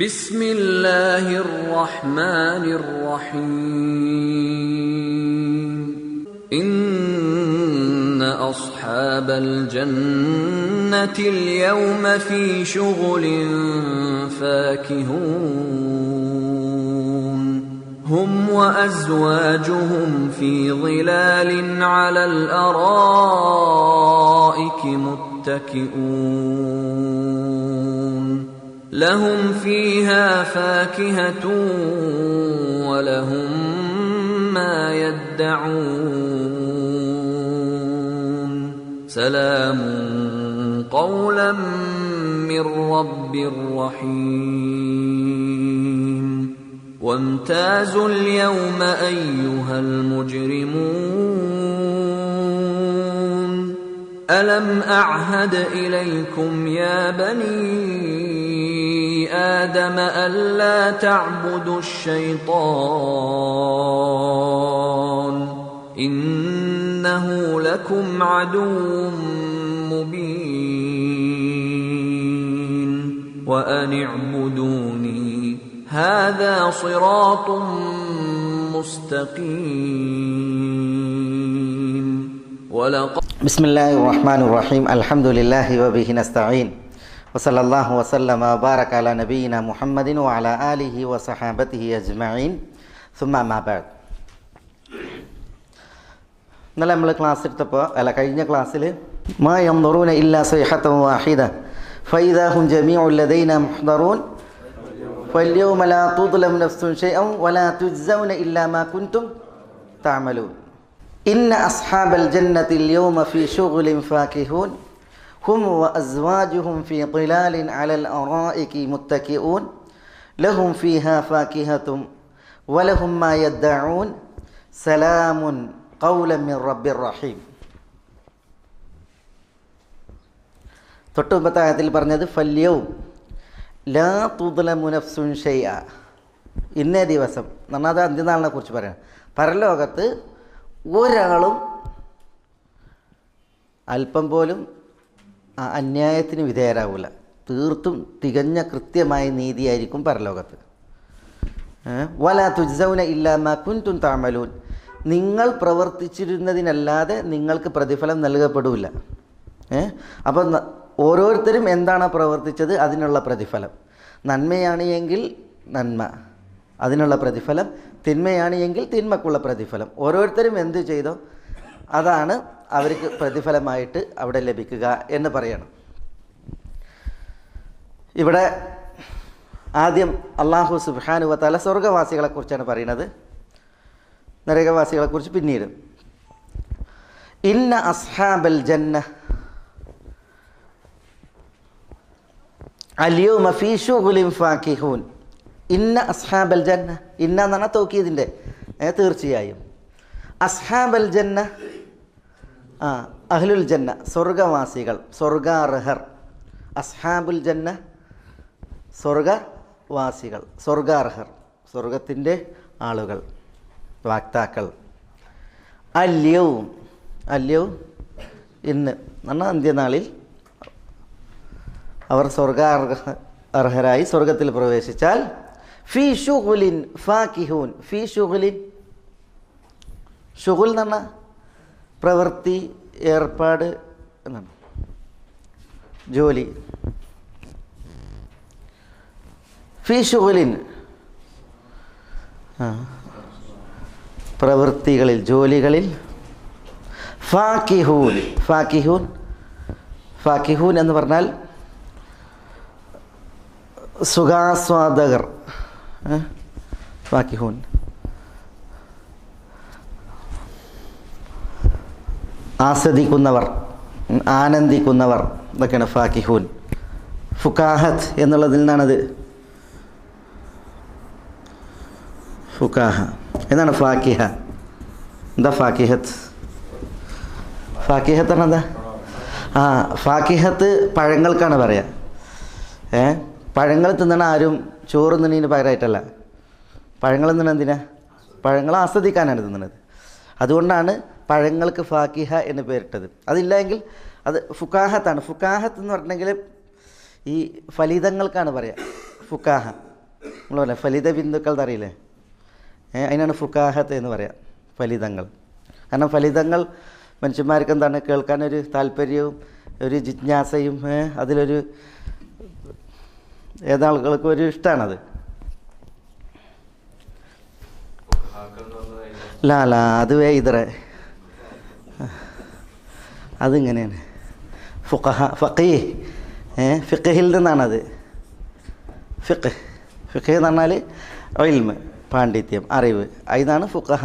ബിസ്മില്ലാഹിർ റഹ്മാനിർ റഹീം. ഇന്ന അസ്ഹാബൽ ജന്നത്തിൽ യൗമ ഫീ ശുഗ്ലിൻ ഫാകിഹൂൻ. ഹും വഅസ്വാജുഹും ഫീ ളിലാലിൻ അലൽ അറായികി മുത്തകിഊൻ. ലഹും ഫീഹാ ഫാകിഹത്തുൻ വലഹും മാ യദ്ദഊൻ. സലാമുൻ ഖൗലൻ മിർ റബ്ബിർ റഹീം. വംതാസുൽ യൗമ അയ്യുഹൽ മുജ്രിമൂൻ. അലം അഅ്ഹദ് ഇലൈക്കും യാ ബനീ ആദമ അല്ലാ തഅ്ബുദുശ് ശൈത്വാൻ ഇന്നഹു ലക്കും അദുവ്വുൻ മുബീൻ. വഅൻ ഇഅ്ബുദൂനി ഹാദാ സിറാത്തുൻ മുസ്തഖീം. ബിസ്മില്ലാഹിർ റഹ്മാനിർ റഹീം. അൽഹംദുലില്ലാഹി വബിഹി നസ്തഈൻ. വസല്ലല്ലാഹു വസല്ലമ വബാറക അലാ നബിയിന മുഹമ്മദിൻ വഅലാ ആലിഹി വസഹാബതിഹി അജ്മഈൻ. സുമ്മ അമ്മാ ബഅദ്. ഇന്നലെ നമ്മൾ കഴിഞ്ഞ ക്ലാസ്സിൽ മാ യൻദുറൂന ഇല്ലാ സൈഹതൻ വാഹിദ ഫഇദാ ഹും ജമീഉ ലദൈന മുഹ്ദറൂൻ ഫൽയൗമ ലാ തുദ്ലം നഫ്സുൻ ശൈഅൻ വലാ തുജ്സൗന ഇല്ലാ മാ കുൻതും തഅമലൂൻ. ഇന്ന അസ്ഹാബൽ ജന്നത്തിൽ യൗമ ഫീ ശുഗ്ലിൻ ഫാകിഹൂൻ. ഹും വഅസ്വാജുഹും ഫീ ളിലാലിൻ അലൽ അറായികി മുത്തകിഊൻ. ലഹും ഫീഹാ ഫാകിഹത്തുൻ വലഹും മാ യദ്ദഊൻ. സലാമുൻ ഖൗലൻ മിർ റബ്ബിർ റഹീം. തൊട്ടുമുമ്പത്തെ ആയത്തിൽ പറഞ്ഞത് ഫൽയൗം ലാ തുദ്ലമു നഫ്സുൻ ശൈഅ. ഇന്നേ ദിവസം എന്ന് പറഞ്ഞാൽ അത് അന്ത്യനാളിനെ കുറിച്ച് പറയാം. പരലോകത്ത് ഒരാളും അല്പം പോലും അന്യായത്തിന് വിധേയരാകില്ല. തീർത്തും തികഞ്ഞ കൃത്യമായ നീതിയായിരിക്കും പരലോകത്ത്. വലാ തുജ്സൗന ഇല്ലാ മാ കുൻതും തഅമലൂൻ. നിങ്ങൾ പ്രവർത്തിച്ചിരുന്നതിനല്ലാതെ നിങ്ങൾക്ക് പ്രതിഫലം നൽകപ്പെടില്ല. അപ്പം ഓരോരുത്തരും എന്താണോ പ്രവർത്തിച്ചത് അതിനുള്ള പ്രതിഫലം. നന്മയാണ് എങ്കിൽ നന്മ, അതിനുള്ള പ്രതിഫലം. തിന്മയാണ് എങ്കിൽ തിന്മക്കുള്ള പ്രതിഫലം. ഓരോരുത്തരും എന്ത് ചെയ്തോ അതാണ് അവർക്ക് പ്രതിഫലമായിട്ട് അവിടെ ലഭിക്കുക എന്ന് പറയണം. ഇവിടെ ആദ്യം അല്ലാഹു സുബ്ഹാനഹു വ തആല സ്വർഗ്ഗവാസികളെക്കുറിച്ചാണ് പറയുന്നത്, നരകവാസികളെക്കുറിച്ച് പിന്നീട്. ഇന്ന അസ്ഹാബൽ ജന്ന അൽയൗമ ഫീ ശുഗ്ലിൻ ഫാകിഹൂൻ. ഇന്ന അസ്ഹാബൽ ജന്ന, ഇന്ന എന്ന് പറഞ്ഞാൽ തൗക്കീദിൻ്റെ തീർച്ചയായും. അസ്ഹാബൽ ജന്ന അഹ്ലുൽ ജന്ന, സ്വർഗവാസികൾ, സ്വർഗാർഹർ. അസ്ഹാബുൽ ജന്ന സ്വർഗവാസികൾ, സ്വർഗാർഹർ, സ്വർഗത്തിൻ്റെ ആളുകൾ, വാക്താക്കൾ. അല്യവും, അല്യവും ഇന്ന് പറഞ്ഞാൽ അന്ത്യനാളിൽ അവർ സ്വർഗാർഹരായി സ്വർഗത്തിൽ പ്രവേശിച്ചാൽ ഫീ ശുഗ്ലിൻ ഫാകിഹൂൻ. ഫീ ശുഗ്ലിൻ, ശുഗ്ൽ എന്ന് പറഞ്ഞാൽ പ്രവൃത്തി, ഏർപ്പാട് എന്നാണ്, ജോലി. ഫീ ശുഗ്ലിൻ പ്രവൃത്തികളിൽ, ജോലികളിൽ. ഫാകിഹൂൻ, ഫാകിഹൂൻ, ഫാകിഹൂൻ എന്ന് പറഞ്ഞാൽ സുഖാസ്വാദകർ. ഫാകിഹൂൻ ആസ്വദിക്കുന്നവർ, ആനന്ദിക്കുന്നവർ, ഇതൊക്കെയാണ് ഫാകിഹൂൻ. ഫുക്കാഹത്ത് എന്നുള്ളതിൽ നിന്നാണത്. ഫുക്കാഹ എന്നാണ് ഫാക്കിഹ. എന്താ ഫാക്കിഹത്ത്? ഫാക്കിഹത്ത് പറഞ്ഞാൽ എന്താ? ഫാക്കിഹത്ത് പഴങ്ങൾക്കാണ് പറയുക. പഴങ്ങൾ തിന്നണ ആരും ചോറ് തിന്നതിന് പകരമായിട്ടല്ല. പഴങ്ങൾ തിന്നണ എന്തിനാ? പഴങ്ങൾ ആസ്വദിക്കാനാണ് തിന്നുന്നത്. അതുകൊണ്ടാണ് പഴങ്ങൾക്ക് ഫാക്കിഹ എന്ന് പേരിട്ടത്. അതില്ലെങ്കിൽ അത് ഫുക്കാഹത്താണ്. ഫുക്കാഹത്ത് എന്ന് പറഞ്ഞിട്ടുണ്ടെങ്കിൽ ഈ ഫലിതങ്ങൾക്കാണ് പറയുക ഫുക്കാഹ. നമ്മൾ പറയാം ഫലിത ബിന്ദുക്കൾ എന്നറിയില്ലേ, അതിനാണ് ഫുക്കാഹത്ത് എന്ന് പറയാം, ഫലിതങ്ങൾ. കാരണം ഫലിതങ്ങൾ മനുഷ്യന്മാർക്ക് എന്താണ് കേൾക്കാനൊരു താല്പര്യവും ഒരു ജിജ്ഞാസയും അതിലൊരു ഏതാളുകൾക്കും ഒരു ഇഷ്ടമാണത്. ലാ അത് ഇതറ അതിങ്ങനെയാണ് ഫുഖഹ ഫഖീഹ് ഫിഖഹിൽ നിന്നാണത്. ഫിഖ് എന്ന് പറഞ്ഞാൽ ഇൽമ്, പാണ്ഡിത്യം, അറിവ്, അതിനാണ് ഫുഖഹ.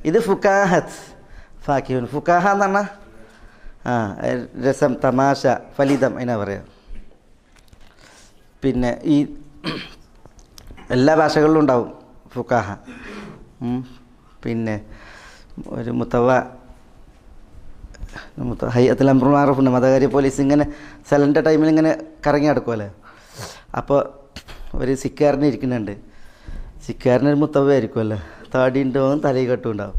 ഇത് ഫുക്കാഹത്ത് ഫാക്കിഹുൻ. ഫുക്കാഹ എന്ന് പറഞ്ഞാൽ രസം, തമാശ, ഫലിതം അതിനാ പറയാം. പിന്നെ ഈ എല്ലാ ഭാഷകളിലും ഉണ്ടാവും ഫുക്കാഹ. പിന്നെ ഒരു ഹയ്യത്തുൽ അംറുൽ മഅറൂഫ് മതകാര്യ പോലീസ് ഇങ്ങനെ സലൻ്റെ ടൈമിൽ ഇങ്ങനെ കറങ്ങി നടക്കുമല്ലേ. അപ്പോൾ ഒരു സിക്കാരന് ഇരിക്കുന്നുണ്ട്. സിക്കാരനൊരു മുത്തവ ആയിരിക്കുമല്ലോ, താടി ഉണ്ടാവും, തലയിൽ കെട്ടും ഉണ്ടാവും.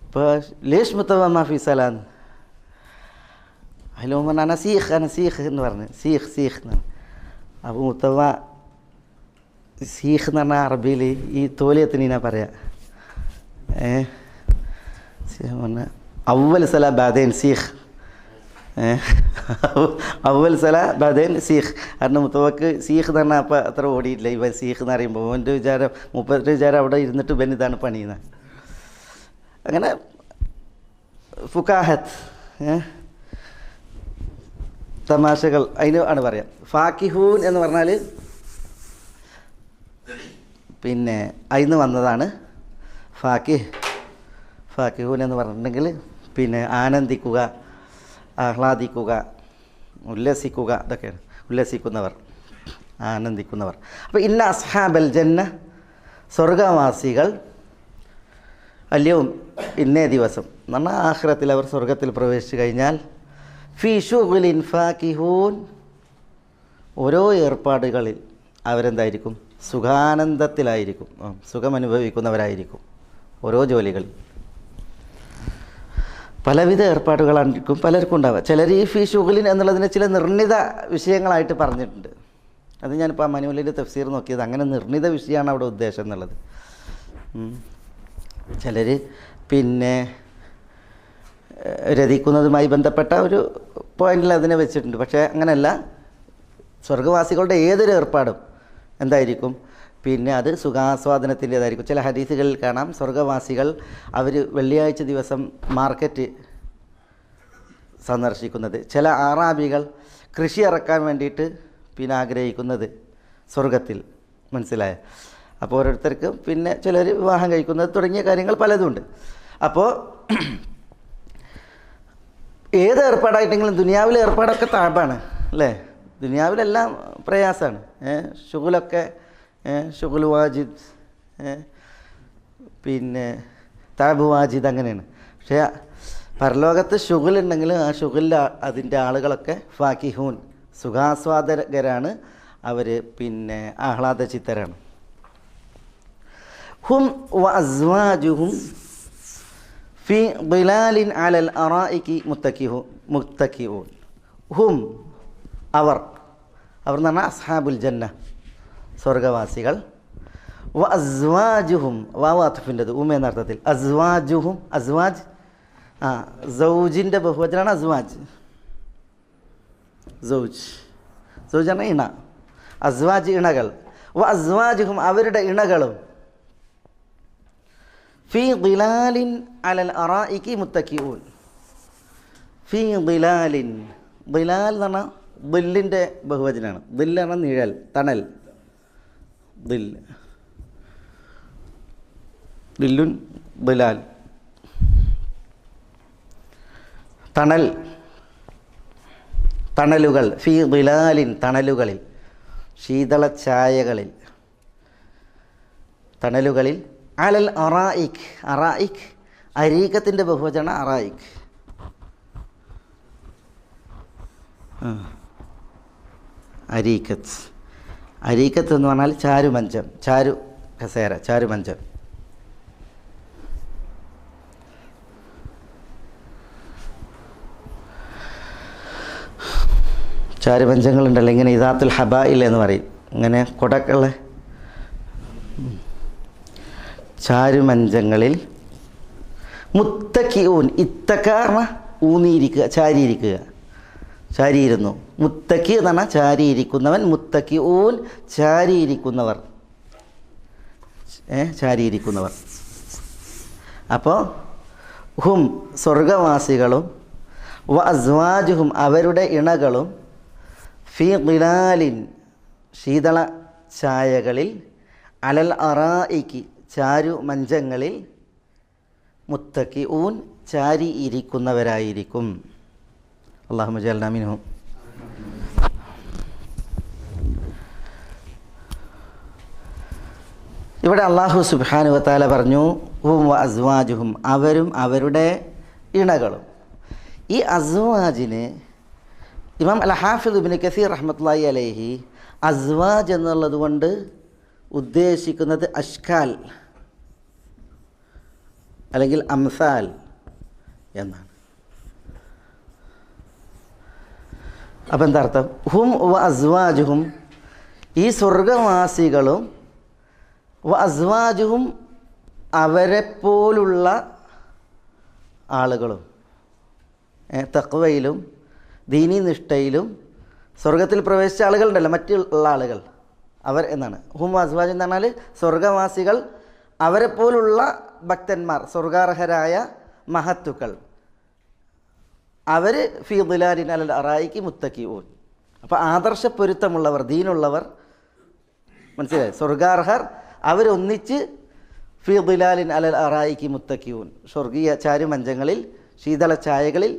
അപ്പോൾ ലേഷ് മുത്തവ മാഫി സലാന്ന് അതിൽ പറഞ്ഞ അനസീഖ് എന്ന് പറഞ്ഞ് സീഖ് എന്നാണ്. അപ്പോൾ മുത്തവ സീഖ് എന്ന് പറഞ്ഞാൽ അറബിയിൽ ഈ തോലിയത്തിനാ പറയാ. പറഞ്ഞ അവൽ സല ബാദേൻ സീഖ്, അവൽ സല ബാദേൻ സീഖ്. കാരണം മുത്തവക്ക് സീഖ് എന്ന് പറഞ്ഞാൽ അപ്പം അത്ര ഓടിയിട്ടില്ല. ഇവൻ സീഖ് എന്ന് പറയുമ്പോൾ അവൻ്റെ വിചാരം, മുപ്പത്തിൻ്റെ വിചാരം അവിടെ ഇരുന്നിട്ട് ഇവൻ ഇതാണ് പണിയുന്നത്. അങ്ങനെ ഫുക്കാഹത്ത് തമാശകൾ അതിന് ആണ് പറയാം. ഫാക്കിഹൂൻ എന്ന് പറഞ്ഞാൽ പിന്നെ അതിന് വന്നതാണ് ഫാക്കിഹൂൻ എന്ന് പറഞ്ഞിട്ടുണ്ടെങ്കിൽ പിന്നെ ആനന്ദിക്കുക, ആഹ്ലാദിക്കുക, ഉല്ലസിക്കുക, ഇതൊക്കെയാണ് ഉല്ലസിക്കുന്നവർ, ആനന്ദിക്കുന്നവർ. അപ്പോൾ ഇന്ന അസ്ഹാബൽ ജന്ന സ്വർഗവാസികൾ അല്യവും ഇന്നേ ദിവസം എന്ന് പറഞ്ഞാൽ ആഖിറത്തിൽ അവർ സ്വർഗത്തിൽ പ്രവേശിച്ചു കഴിഞ്ഞാൽ ഫീ ശുഗ്ലിൻ ഫാക്കിഹൂൻ ഓരോ ഏർപ്പാടുകളിൽ അവരെന്തായിരിക്കും? സുഖാനന്ദത്തിലായിരിക്കും, സുഖമനുഭവിക്കുന്നവരായിരിക്കും. ഓരോ ജോലികളിൽ പലവിധ ഏർപ്പാടുകളായിരിക്കും പലർക്കും ഉണ്ടാവുക. ചിലർ ഈ ഫീ ശുഗ്ലിൻ എന്നുള്ളതിന് ചില നിർണിത വിഷയങ്ങളായിട്ട് പറഞ്ഞിട്ടുണ്ട്. അത് ഞാനിപ്പോൾ ആ മനുവലിൻ്റെ തഫ്സീർ നോക്കിയത് അങ്ങനെ നിർണിത വിഷയമാണ് അവിടെ ഉദ്ദേശം എന്നുള്ളത്. ചിലർ പിന്നെ രതിക്കുന്നതുമായി ബന്ധപ്പെട്ട ഒരു പോയിന്റിൽ അതിനെ വെച്ചിട്ടുണ്ട്. പക്ഷേ അങ്ങനെയല്ല, സ്വർഗവാസികളുടെ ഏതൊരു ഏർപ്പാടും എന്തായിരിക്കും? പിന്നെ അത് സുഖാസ്വാദനത്തിൻ്റേതായിരിക്കും. ചില ഹദീസുകളിൽ കാണാം സ്വർഗവാസികൾ അവർ വെള്ളിയാഴ്ച ദിവസം മാർക്കറ്റ് സന്ദർശിക്കുന്നത്, ചില ആറാബികൾ കൃഷി ഇറക്കാൻ വേണ്ടിയിട്ട് പിന്നെ ആഗ്രഹിക്കുന്നത് സ്വർഗത്തിൽ. മനസ്സിലായ? അപ്പോൾ ഓരോരുത്തർക്കും പിന്നെ ചിലർ വിവാഹം കഴിക്കുന്നത് തുടങ്ങിയ കാര്യങ്ങൾ പലതുമുണ്ട്. അപ്പോൾ ഏത് ഏർപ്പാടായിട്ടെങ്കിലും ദുനിയാവിലെ ഏർപ്പാടൊക്കെ താഴ്ബാണ് അല്ലേ? ദുനിയാവിലെല്ലാം പ്രയാസമാണ്. ഷുഗുലൊക്കെ ഷുഗുൽ വാജിദ്, പിന്നെ താബ് വാജിദ്, അങ്ങനെയാണ്. പക്ഷേ പരലോകത്ത് ഷുഗുലുണ്ടെങ്കിൽ ആ ഷുഗുലിൽ അതിൻ്റെ ആളുകളൊക്കെ ഫാക്കിഹൂൻ, സുഖാസ്വാദകരാണ് അവർ, പിന്നെ ആഹ്ലാദചിത്തരാണ്. ഹും വ അസ്വാജുഹും ഫി ളിലാലിൻ അലൽ അറായികി മുത്തക്കിഊൻ. ഹും അവർ എന്ന് പറഞ്ഞാൽ അസ്ഹാബുൽ ജന്ന സ്വർഗവാസികൾ. വ അസ്വാജുഹും വാവ് അത്ഫിൻ്റെത് എന്ന അർത്ഥത്തിൽ. അസ്വാജുഹും അസ്വാജ് സൗജിൻ്റെ ബഹുവചനാണ് അസ്വാജ്. സൗജ് ആണ് ഇണ, അസ്വാജ് ഇണകൾ. വ അസ്വാജുഹും അവരുടെ ഇണകളും ഫീ ളിലാലിൻ അലൽ അറായികി മുത്തക്കിഊൻ. ഫീ ളിലാലിൻ, ളിലാൽ എന്ന് പറഞ്ഞാൽ ദില്ലിൻ്റെ ബഹുവചനാണ്. ദില്ല് പറഞ്ഞാൽ നിഴൽ, തണൽ. ദില്ലുൻ ദിലാൽ, തണൽ, തണലുകൾ. ഫീ ദിലാലിൻ, തണലുകളിൽ, ശീതള ഛായകളിൽ, തണലുകളിൽ. അലൽ അറായിക്, അറായിക് അരീക്കത്തിൻ്റെ ബഹുവചന അറായിക്. അരീക്കത്ത്, അരീക്കത്ത് എന്ന് പറഞ്ഞാൽ ചാരുമഞ്ചം, ചാരു കസേര, ചാരുമഞ്ചം. ചാരുമഞ്ചങ്ങളുണ്ടല്ലോ ഇങ്ങനെ ഇദാത്തുൽ ഹബായിൽ എന്ന് പറയും. ഇങ്ങനെ കൊടക്കുള്ള ചാരുമഞ്ചങ്ങളിൽ മുത്തക്കിഊൻ, ഇത്തക്ക ഊന്നിയിരിക്കുക, ചാരിയിരിക്കുക, ചാരിയിരുന്നു. മുത്തക്കി എന്ന് പറഞ്ഞാൽ ചാരിയിരിക്കുന്നവൻ, മുത്തക്കിഊൻ ചാരിയിരിക്കുന്നവർ, ചാരിയിരിക്കുന്നവർ. അപ്പോൾ ഹും സ്വർഗവാസികളും വ അസ്വാജുഹും അവരുടെ ഇണകളും ഫീ ളിലാലിൻ ശീതള ഛായകളിൽ അലൽ അറായിക്ക് ചാരു മഞ്ചങ്ങളിൽ മുത്തക്കിഊൻ ചാരി ഇരിക്കുന്നവരായിരിക്കും. അല്ലാഹുമ്മ ജഅൽനാ മിൻഹും. ഇവിടെ അല്ലാഹു സുബ്ഹാനഹു വ തആല പറഞ്ഞു ഹും വ അസ്വാജുഹും അവരും അവരുടെ ഇണകളും. ഈ അസ്വാജിന് ഇമാം അൽ ഹാഫിദ് ഇബ്നു കസീർ റഹ്മത്തുള്ളാഹി അലൈഹി അസ്വാജ് എന്നുള്ളത് കൊണ്ട് ഉദ്ദേശിക്കുന്നത് അഷ്കാൽ അല്ലെങ്കിൽ അംസാൽ എന്നാണ്. അപ്പം എന്താ അർത്ഥം? ഹും വ അസ്വാജുഹും ഈ സ്വർഗവാസികളും വ അസ്വാജുഹും അവരെപ്പോലുള്ള ആളുകളും തഖ്വയിലും ദീനീ നിഷ്ഠയിലും സ്വർഗത്തിൽ പ്രവേശിച്ച ആളുകളുണ്ടല്ലോ, മറ്റുള്ള ആളുകൾ അവർ എന്നാണ്. ഹും അസ്വാജ് എന്ന് പറഞ്ഞാൽ സ്വർഗവാസികൾ അവരെപ്പോലുള്ള ഭക്തന്മാർ, സ്വർഗാർഹരായ മഹത്തുക്കൾ, അവർ ഫീ ളിലാലിൻ അലൽ അറായിക്ക് മുത്തക്കിഊൻ. അപ്പോൾ ആദർശപ്പൊരുത്തമുള്ളവർ, ദീനുള്ളവർ, മനസ്സിലായി, സ്വർഗാർഹർ അവരൊന്നിച്ച് ഫീ ളിലാലിൻ അലൽ അറായിക്ക് മുത്തക്കിഊൻ സ്വർഗീയ ചാരുമഞ്ചങ്ങളിൽ, ശീതള ഛായകളിൽ,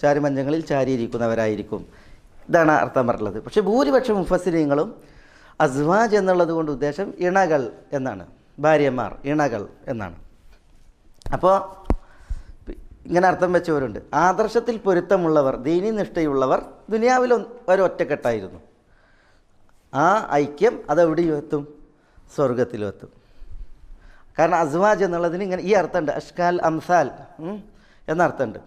ചാരുമഞ്ചങ്ങളിൽ ചാരിയിരിക്കുന്നവരായിരിക്കും. ഇതാണ് അർത്ഥം പറഞ്ഞത്. പക്ഷേ ഭൂരിപക്ഷം മുഫസ്സിരീങ്ങളും അസ്വാജ് എന്നുള്ളത് കൊണ്ട് ഉദ്ദേശം ഇണകൾ എന്നാണ്, ഭാര്യമാർ, ഇണകൾ എന്നാണ്. അപ്പോൾ ഇങ്ങനെ അർത്ഥം വെച്ചവരുണ്ട്. ആദർശത്തിൽ പൊരുത്തമുള്ളവർ, ദീനീ നിഷ്ഠയുള്ളവർ ദുനിയാവിൽ ഒരൊറ്റക്കെട്ടായിരുന്നു. ആ ഐക്യം അതെവിടെയും എത്തും? സ്വർഗത്തിലും എത്തും. കാരണം അസ്വാജ് എന്നുള്ളതിന് ഇങ്ങനെ ഈ അർത്ഥമുണ്ട്, അഷ്കാൽ അംസാൽ എന്നർത്ഥമുണ്ട്.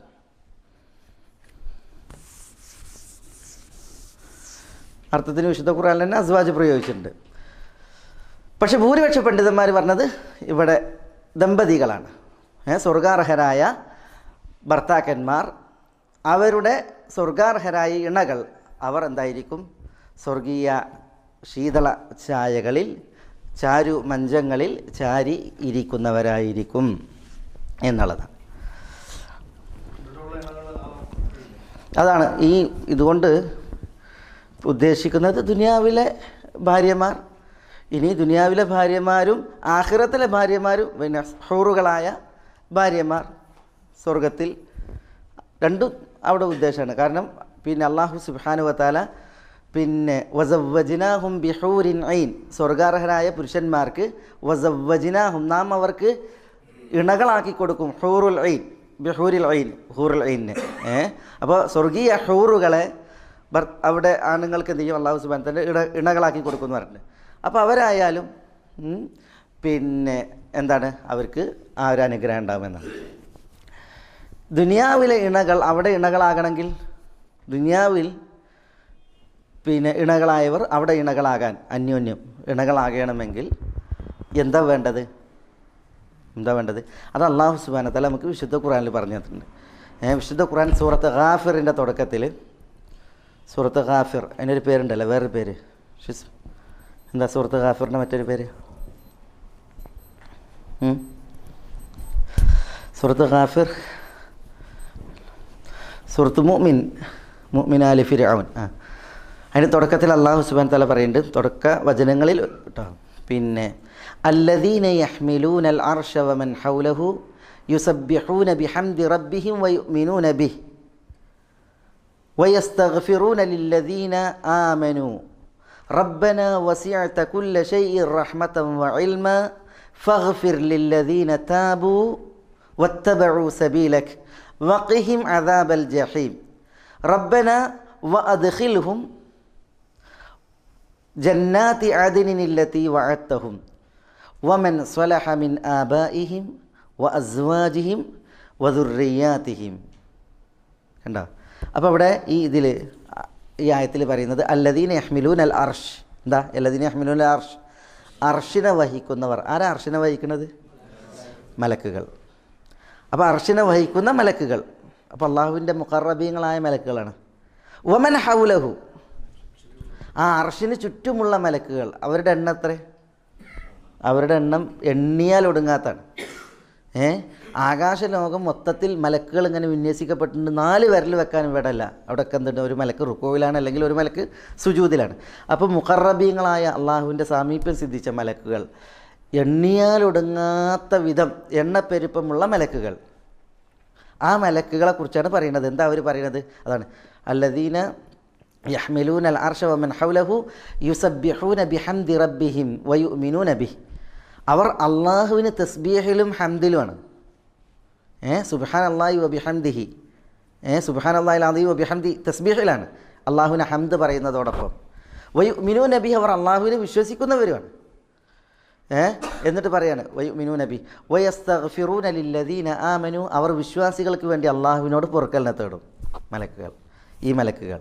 അർത്ഥത്തിന് വിശുദ്ധ ഖുർആനിൽ തന്നെ അസ്വാജ് പ്രയോഗിച്ചിട്ടുണ്ട്. പക്ഷെ ഭൂരിപക്ഷ പണ്ഡിതന്മാർ പറഞ്ഞത് ഇവിടെ ദമ്പതികളാണ്, സ്വർഗാർഹരായ ഭർത്താക്കന്മാർ, അവരുടെ സ്വർഗാർഹരായ ഇണകൾ അവർ എന്തായിരിക്കും? സ്വർഗീയ ശീതള ഛായകളിൽ, ചാരു മഞ്ചങ്ങളിൽ ചാരി ഇരിക്കുന്നവരായിരിക്കും എന്നുള്ളതാണ്. അതാണ് ഈ ഇതുകൊണ്ട് ഉദ്ദേശിക്കുന്നത് ദുനിയാവിലെ ഭാര്യമാർ. ഇനി ദുനിയാവിലെ ഭാര്യമാരും ആഖിറത്തിലെ ഭാര്യമാരും പിന്നെ ഹൂറുകളായ ഭാര്യമാർ സ്വർഗത്തിൽ രണ്ടും അവിടെ ഉദ്ദേശമാണ്. കാരണം പിന്നെ അല്ലാഹു സുബ്ഹാനഹു വ തആല പിന്നെ വസവ്വജ്നാഹും ബിഹൂരിൻ ഐൻ, സ്വർഗാർഹരായ പുരുഷന്മാർക്ക് വസവ്വജ്നാഹും നാം അവർക്ക് ഇണകളാക്കി കൊടുക്കും, ഹൂറുൽ ഐൻ, ബിഹൂരിൽ ഐൻ, ഹൂറുൽ ഐന്. അപ്പോൾ സ്വർഗീയ ഹൂറുകളെ അവിടെ ആണുങ്ങൾക്ക് എന്ത് ചെയ്യും? അല്ലാഹു സുബ്ഹാനഹു വ തആല ഇണകളാക്കി കൊടുക്കുമെന്ന് പറഞ്ഞിട്ടുണ്ട്. അപ്പോൾ അവരായാലും പിന്നെ എന്താണ്, അവർക്ക് ആ ഒരു അനുഗ്രഹം ഉണ്ടാകുമെന്നാണ്. ദുനിയാവിലെ ഇണകൾ അവിടെ ഇണകളാകണമെങ്കിൽ, ദുനിയാവിൽ പിന്നെ ഇണകളായവർ അവിടെ ഇണകളാകാൻ, അന്യോന്യം ഇണകളാകണമെങ്കിൽ എന്താ വേണ്ടത്? അത് അല്ലാഹു സുബ്ഹാനഹു വ തആല നമുക്ക് വിശുദ്ധ ഖുർആനിൽ പറഞ്ഞു തന്നിട്ടുണ്ട്. വിശുദ്ധ ഖുർആൻ സൂറത്ത് ഗാഫിറിൻ്റെ തുടക്കത്തിൽ, സൂറത്ത് ഗാഫിർ അതിനൊരു പേരുണ്ടല്ലോ, വേറൊരു പേര്, എന്താ സൂറത്ത് ഗാഫിറിൻ്റെ മറ്റൊരു പേര്? സൂറത്ത് ഗാഫിർ, സൂറത്ത് മുഅ്മിനാലി ഫിർഔൻ. അതിൻ്റെ തുടക്കത്തിൽ അല്ലാഹു സുബ്ഹാനഹു വ തആല പറയുന്നുണ്ട്, തുടക്ക വചനങ്ങളിൽ കേട്ടോ, പിന്നെ അല്ലദീന യഹ്മിലൂനൽ അർശ വമൻ ഹൗലഹു യുസബ്ബിഹൂന ബിഹംദി റബ്ബിഹിം വയുഅ്മിനൂന ബിഹി വയസ്തഗ്ഫിറൂന ലില്ലദീന ആമനൂ റബ്ബനാ വസിഅത കുല്ല ശൈഇൻ റഹ്മതൻ വഇൽമ ഫഗ്ഫിർ ലില്ലദീന താബൂ വത്തബഉ സബീലക വഖിഹിം അദാബൽ ജഹീം റബ്ബനാ വഅദ്ഖിൽഹും ജന്നാതി അദ്നിൻ അല്ലതി വഅദ്തഹും വമൻ സ്വലഹ മിൻ ആബാഇഹിം വഅസ്വാജിഹിം വദുർരിയാതിഹിം. കണ്ടോ? അപ്പോൾ അവിടെ ഈ ഇതിൽ ഈ ആയത്തിൽ പറയുന്നത് അല്ലദീന യഹ്മിലൂൻ അൽ അർഷ്. എന്താ അല്ലദീന യഹ്മിലൂൻ അൽ അർഷ്? അർഷിനെ വഹിക്കുന്നവർ. ആരാ അർഷിനെ വഹിക്കുന്നത്? മലക്കുകൾ. അപ്പോൾ അർഷിനെ വഹിക്കുന്ന മലക്കുകൾ, അപ്പോൾ അള്ളാഹുവിൻ്റെ മുഖറബീങ്ങളായ മലക്കുകളാണ്. വമൻ ഹൗലഹു, ആ അർഷിന് ചുറ്റുമുള്ള മലക്കുകൾ, അവരുടെ എണ്ണം എത്ര? അവരുടെ എണ്ണം എണ്ണിയാൽ ഒടുങ്ങാത്താണ്. ആകാശലോകം മൊത്തത്തിൽ മലക്കുകൾ ഇങ്ങനെ വിന്യസിക്കപ്പെട്ടിട്ടുണ്ട്. 4 വിരൽ വെക്കാനും വേടല്ല. അവിടെയൊക്കെ എന്തുണ്ട്? ഒരു മലക്ക് റുക്കോയിലാണ്, അല്ലെങ്കിൽ ഒരു മലക്ക് സുജൂദിലാണ്. അപ്പോൾ മുഖറബീങ്ങളായ അള്ളാഹുവിൻ്റെ സാമീപ്യം സിദ്ധിച്ച മലക്കുകൾ, എണ്ണിയാലൊടുങ്ങാത്ത വിധം എണ്ണപ്പെരുപ്പമുള്ള മലക്കുകൾ. ആ മലക്കുകളെ കുറിച്ചാണ് പറയുന്നത്. എന്താ അവർ പറയുന്നത്? അതാണ് അല്ലദീന യഹ്മിലൂന അൽ അർശ വമൻ ഹൗലഹു യുസബ്ബിഹൂന ബിഹംദി റബ്ബിഹിം വയുഅ്മിനൂന ബിഹി. അവർ അള്ളാഹുവിന് തസ്ബീഹിലും ഹംദിലുമാണ്. സുബ്ഹാനല്ലാഹി വബിഹംദിഹി, സുബ്ഹാനല്ലാഹിൽ അദീം വബിഹംദി തസ്ബീഹിലാണ് അള്ളാഹുവിനെ ഹംദ് പറയുന്നതോടൊപ്പം. വയുഅ്മിനൂന ബിഹി, അവർ അള്ളാഹുവിനെ വിശ്വസിക്കുന്നവരുമാണ്. എന്നിട്ട് പറയാണ് വയുഅ്മിനൂന ബിഹി വയസ്തഗ്ഫിറൂന ലില്ലദീന ആമനു, അവർ വിശ്വാസികൾക്ക് വേണ്ടി അള്ളാഹുവിനോട് പൊറുക്കലിനെ തേടും. മലക്കുകൾ, ഈ മലക്കുകൾ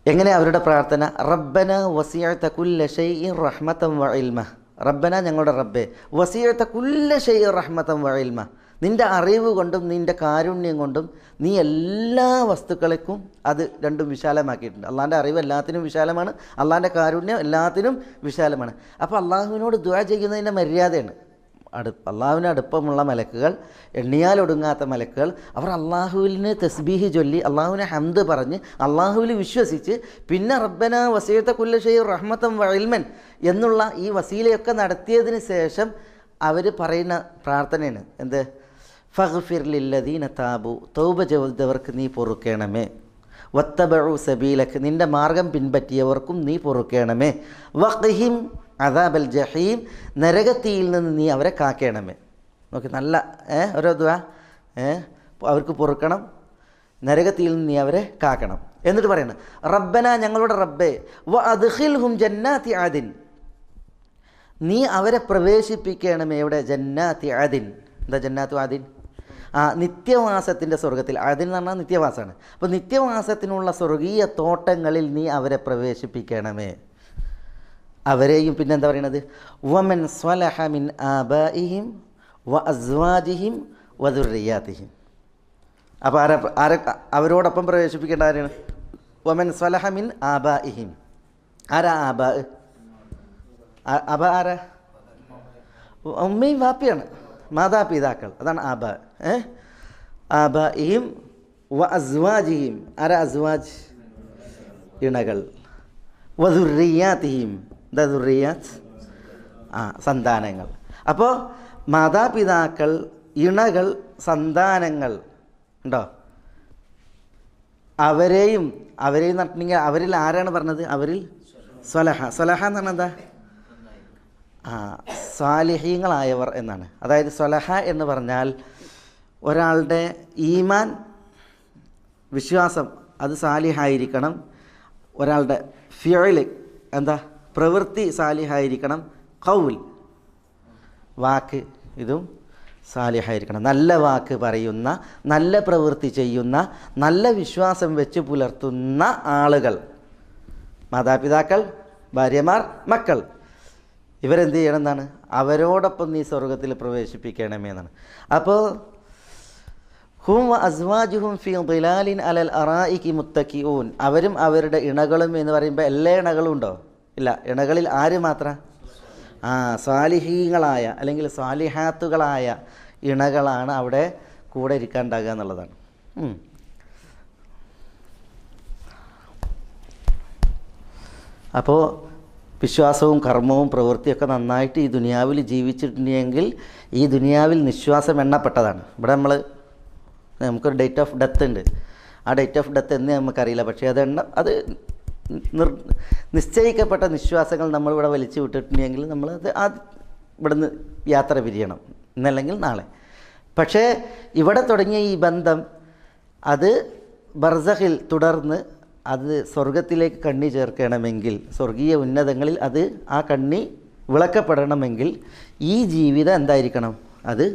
എങ്ങനെ അവരുടെ പ്രാർത്ഥന? റബ്ബന വസിഅത കുല്ല ഷൈഇൻ റഹ്മതൻ വ ഇൽമ. റബ്ബന, ഞങ്ങളുടെ റബ്ബേ, വസിഅത കുല്ല ഷൈഇൻ റഹ്മതൻ വ ഇൽമ, നിൻ്റെ അറിവ് കൊണ്ടും നിൻ്റെ കാരുണ്യം കൊണ്ടും നീ എല്ലാ വസ്തുക്കൾക്കും അത് രണ്ടും വിശാലമാക്കിയിട്ടുണ്ട്. അള്ളാൻ്റെ അറിവ് എല്ലാത്തിനും വിശാലമാണ്, അള്ളാൻ്റെ കാരുണ്യം എല്ലാത്തിനും വിശാലമാണ്. അപ്പോൾ അള്ളാഹുവിനോട് ദുആ ചെയ്യുന്നതിൻ്റെ മര്യാദയാണ്. അള്ളാഹുവിന് അടുപ്പമുള്ള മലക്കുകൾ, എണ്ണിയാലൊടുങ്ങാത്ത മലക്കുകൾ, അവർ അള്ളാഹുവിന് തസ്ബീഹ് ചൊല്ലി അള്ളാഹുവിനെ ഹംദ് പറഞ്ഞ് അള്ളാഹുവിൽ വിശ്വസിച്ച് പിന്നെ റബ്ബന വസിഅത കുല്ല ഷൈഇൻ റഹ്മതൻ വ ഇൽമൻ എന്നുള്ള ഈ വസീലയൊക്കെ നടത്തിയതിന് ശേഷം അവർ പറയുന്ന പ്രാർത്ഥനയാണ് എന്ത്? ഫഗ്ഫിർ ലില്ലദീന താബു, തൗബ ചെയ്തവർക്ക് നീ പൊറുക്കണമേ. വത്തബഉ സബീലക്, നിൻ്റെ മാർഗം പിൻപറ്റിയവർക്കും നീ പൊറുക്കണമേ. വഖിഹിം അദാബൽ ജഹീം, നരകത്തിയിൽ നിന്ന് നീ അവരെ കാക്കണമേ. നോക്കി, നല്ല ഓരോ ദുആ. അവർക്ക് പൊറുക്കണം, നരകത്തിയിൽ നിന്ന് നീ അവരെ കാക്കണം. എന്നിട്ട് പറയണം റബ്ബന, ഞങ്ങളുടെ റബ്ബേ, വ അദ്ഖിൽഹും ജന്നാത്തി അദിൻ, നീ അവരെ പ്രവേശിപ്പിക്കണമേ. എവിടെ? ജന്നാത്തി അദിൻ. എന്താ ജന്നാത്തു അദിൻ? നിത്യവാസത്തിൻ്റെ സ്വർഗത്തിൽ. അദിൻ എന്ന് പറഞ്ഞാൽ നിത്യവാസമാണ്. അപ്പോൾ നിത്യവാസത്തിനുള്ള സ്വർഗീയ തോട്ടങ്ങളിൽ നീ അവരെ പ്രവേശിപ്പിക്കണമേ. അവരെയും പിന്നെ എന്താ പറയണത്? വമൻ സ്വലഹ മിൻ ആബാഇഹിം വ അസ്വാജിഹിം വ ദുർരിയാതിഹിം. അപ്പോൾ അവരോടൊപ്പം പ്രവേശിപ്പിക്കേണ്ട ആരാണ്? വമൻ സ്വലഹ മിൻ ആബാഇഹിം. ആരാ ആബാ? അബ ആരാ? ഉമ്മയും വാപ്പിയാണ്, മാതാപിതാക്കൾ. അതാണ് ആബാ. ആബാഇഹിം വ അസ്വാജിഹിം. ആരാ അസ്വാജ്? ഇണകൾ. വ ദുർരിയാതിഹിം. എന്താ ദുർരിയാത്ത്? സന്താനങ്ങൾ. അപ്പോൾ മാതാപിതാക്കൾ, ഇണകൾ, സന്താനങ്ങൾ ഉണ്ടോ? അവരെയും നട്ടിട്ടുണ്ടെങ്കിൽ അവരിൽ ആരാണ് പറഞ്ഞത്? അവരിൽ സ്വലഹ. സ്വലഹ എന്ന് പറഞ്ഞാൽ എന്താ? സാലിഹീങ്ങളായവർ എന്നാണ്. അതായത് സ്വലഹ എന്ന് പറഞ്ഞാൽ ഒരാളുടെ ഈമാൻ, വിശ്വാസം അത് സാലിഹായിരിക്കണം. ഒരാളുടെ ഫിഅല്, എന്താ പ്രവൃത്തി സാലിഹായിരിക്കണം. ഖൗൽ, വാക്ക്, ഇതും സാലിഹായിരിക്കണം. നല്ല വാക്ക് പറയുന്ന, നല്ല പ്രവൃത്തി ചെയ്യുന്ന, നല്ല വിശ്വാസം വെച്ച് പുലർത്തുന്ന ആളുകൾ, മാതാപിതാക്കൾ, ഭാര്യമാർ, മക്കൾ, ഇവരെന്ത് ചെയ്യണം എന്നാണ്? അവരോടൊപ്പം നീ സ്വർഗത്തിൽ പ്രവേശിപ്പിക്കണമേ എന്നാണ്. അപ്പോൾ ഹും വ അസ്വാജുഹും ഫീ ദിലാലിൻ അലൽ അറായികി മുത്തക്കിഊൻ, അവരും അവരുടെ ഇണകളും എന്ന് പറയുമ്പോൾ എല്ലാ ഇണകളും ഉണ്ടോ? ഇല്ല. ഇണകളിൽ ആര് മാത്രം? സാലിഹീങ്ങളായ അല്ലെങ്കിൽ സാലിഹാത്തുകളായ ഇണകളാണ് അവിടെ കൂടെ ഇരിക്കാനുണ്ടാകുക എന്നുള്ളതാണ്. അപ്പോൾ വിശ്വാസവും കർമ്മവും പ്രവൃത്തിയൊക്കെ നന്നായിട്ട് ഈ ദുനിയാവിൽ ജീവിച്ചിട്ടുണ്ടെങ്കിൽ ഈ ദുനിയാവിൽ നിശ്വാസം എണ്ണപ്പെട്ടതാണ്. ഇവിടെ നമുക്കൊരു ഡേറ്റ് ഓഫ് ഡെത്ത് ഉണ്ട്. ആ ഡേറ്റ് ഓഫ് ഡെത്ത് എന്ന് നമുക്കറിയില്ല. പക്ഷേ അത് നിശ്ചയിക്കപ്പെട്ട നിശ്വാസങ്ങൾ നമ്മളിവിടെ വലിച്ചു വിട്ടിട്ടുണ്ടെങ്കിൽ നമ്മളത് ഇവിടുന്ന് യാത്ര പിരിയണം, ഇന്നല്ലെങ്കിൽ നാളെ. പക്ഷേ ഇവിടെ തുടങ്ങിയ ഈ ബന്ധം അത് ബർസഖിൽ തുടർന്ന് അത് സ്വർഗത്തിലേക്ക് കണ്ണി ചേർക്കണമെങ്കിൽ, സ്വർഗീയ ഉന്നതങ്ങളിൽ അത് ആ കണ്ണി വിളക്കപ്പെടണമെങ്കിൽ ഈ ജീവിതം എന്തായിരിക്കണം? അത്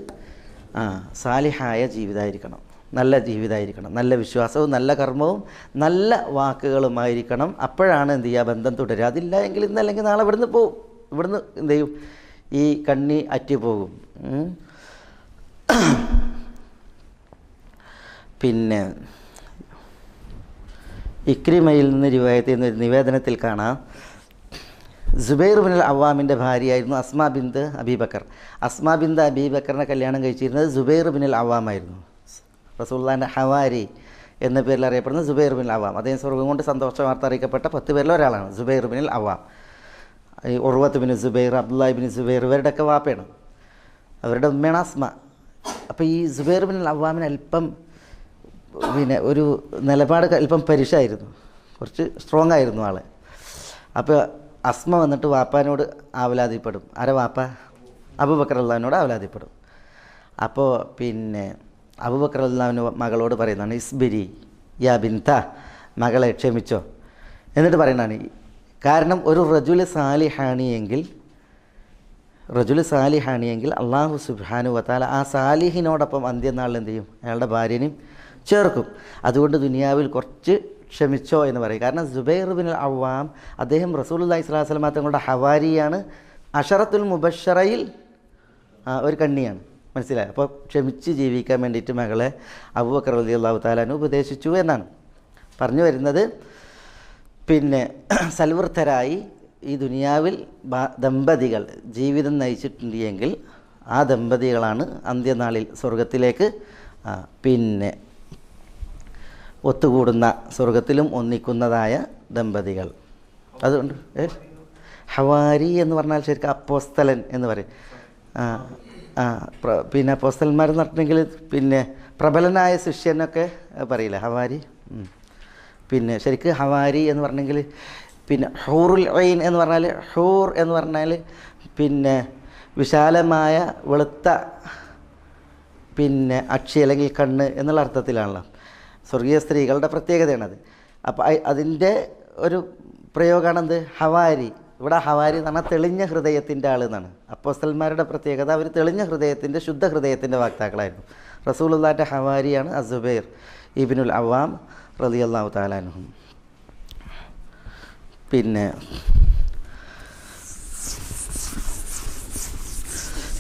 സാലിഹായ ജീവിതമായിരിക്കണം. നല്ല ജീവിതമായിരിക്കണം, നല്ല വിശ്വാസവും നല്ല കർമ്മവും നല്ല വാക്കുകളുമായിരിക്കണം. അപ്പോഴാണ് എന്ത് ചെയ്യുക, ബന്ധം തുടരുക. അതില്ല എങ്കിൽ ഇന്നല്ലെങ്കിൽ നാളെ ഇവിടുന്ന് പോവും. ഇവിടുന്ന് എന്ത് ചെയ്യും, ഈ കണ്ണി അറ്റുപോകും. പിന്നെ ഇക്രിമയിൽ നിന്ന് റിവായത്ത് ചെയ്യുന്ന ഒരു നിവേദനത്തിൽ കാണാം, സുബൈർ ബിൻ അവ്വാമിൻ്റെ ഭാര്യയായിരുന്നു അസ്മാ ബിന്ത് അബീബക്കർ. അസ്മാ ബിന്ത് അബീബക്കറിനെ കല്യാണം കഴിച്ചിരുന്നത് സുബൈർ ബിൻ അവ്വാമായിരുന്നു. റസൂലുള്ളാഹിൻ്റെ ഹവാരി എന്ന പേരിൽ അറിയപ്പെടുന്ന സുബൈർ ബിൻ അവ്വാം. അദ്ദേഹം സ്വർഗ്ഗം കൊണ്ട് സന്തോഷ വാർത്ത അറിയിക്കപ്പെട്ട 10 പേരിൽ ഒരാളാണ് സുബൈർ ബിൻ അവ്വാം. ഈ Urwah bin Zubair, Abdullahi bin Zubair ഇവരുടെയൊക്കെ വാപ്പയാണ്. അവരുടെ ഉമ്മയാണ് അസ്മ. അപ്പോൾ ഈ സുബൈർ ബിൻ അവ്വാമിന് അല്പം പിന്നെ ഒരു നിലപാട് അല്പം പരിശായിരുന്നു, കുറച്ച് സ്ട്രോങ് ആയിരുന്നു ആൾ. അപ്പോൾ അസ്മ വന്നിട്ട് വാപ്പാനോട് ആവലാതിപ്പെടും. ആരെ വാപ്പ? അബൂബക്കർ റളിയല്ലാഹുവിനോട് ആവലാതിപ്പെടും. അപ്പോൾ പിന്നെ അബൂബക്കർ റളിയല്ലാഹു മകളോട് പറയുന്നതാണ്, ഇസ്ബിരി യാ ബിൻത, മകളെ ക്ഷമിച്ചോ. എന്നിട്ട് പറയുന്നതാണ്, കാരണം ഒരു റജുല് സാലിഹാണിയെങ്കിൽ അള്ളാഹു സുബ്ഹാനഹു വതആല ആ സാലിഹിനോടൊപ്പം അന്ത്യനാളിൽ എന്ത് ചെയ്യും, അയാളുടെ ഭാര്യനെയും ചേർക്കും. അതുകൊണ്ട് ദുനിയാവിൽ കുറച്ച് ക്ഷമിച്ചോ എന്ന് പറയും. കാരണം സുബൈർ ബിൻ അവ്വാം അദ്ദേഹം റസൂലുള്ളാഹി സ്വല്ലല്ലാഹു അലൈഹി വസല്ലം തങ്ങളുടെ ഹവാരിയാണ്, അശറത്തുൽ മുബശ്ശറയിൽ ഒരു കണ്ണിയാണ്. മനസ്സിലായി? അപ്പോൾ ക്ഷമിച്ച് ജീവിക്കാൻ വേണ്ടിയിട്ട് മകളെ അബൂബക്കർ റളിയല്ലാഹു തആല അൻഹു ഉപദേശിച്ചു എന്നാണ് പറഞ്ഞു വരുന്നത്. പിന്നെ സൽവൃദ്ധരായി ഈ ദുനിയാവിൽ ദമ്പതികൾ ജീവിതം നയിച്ചിട്ടുണ്ടെങ്കിൽ ആ ദമ്പതികളാണ് അന്ത്യനാളിൽ സ്വർഗത്തിലേക്ക് പിന്നെ ഒത്തുകൂടുന്ന, സ്വർഗത്തിലും ഒന്നിക്കുന്നതായ ദമ്പതികൾ. അതുകൊണ്ട് ഹവാരി എന്ന് പറഞ്ഞാൽ ശരിക്കും അപ്പോസ്തലൻ എന്ന് പറയും. പിന്നെ അപ്പോസ്തലന്മാരെന്ന് പറഞ്ഞിട്ടുണ്ടെങ്കിൽ പിന്നെ പ്രബലനായ ശിഷ്യനൊക്കെ പറയില്ല ഹവാരി. പിന്നെ ശരിക്കും ഹവാരി എന്ന് പറഞ്ഞെങ്കിൽ പിന്നെ ഹൂറുൽ ഐൻ എന്ന് പറഞ്ഞാൽ, ഹൂർ എന്ന് പറഞ്ഞാൽ പിന്നെ വിശാലമായ വെളുത്ത പിന്നെ അക്ഷി അല്ലെങ്കിൽ കണ്ണ് എന്നുള്ള അർത്ഥത്തിലാണല്ലോ. സ്വർഗീയ സ്ത്രീകളുടെ പ്രത്യേകതയാണത്. അപ്പോൾ അതിൻ്റെ ഒരു പ്രയോഗമാണെന്ത്, ഹവാരി. ഇവിടെ ഹവാരി എന്ന് പറഞ്ഞാൽ തെളിഞ്ഞ ഹൃദയത്തിൻ്റെ ആൾ എന്നാണ്. അപ്പോസ്തലന്മാരുടെ പ്രത്യേകത അവർ തെളിഞ്ഞ ഹൃദയത്തിൻ്റെ, ശുദ്ധ ഹൃദയത്തിൻ്റെ വക്താക്കളായിരുന്നു. റസൂലുള്ളാഹിൻ്റെ ഹവാരിയാണ് അസുബൈർ ഇബ്നുൽ അവ്വാം റളിയല്ലാഹു തആല അൻഹു. പിന്നെ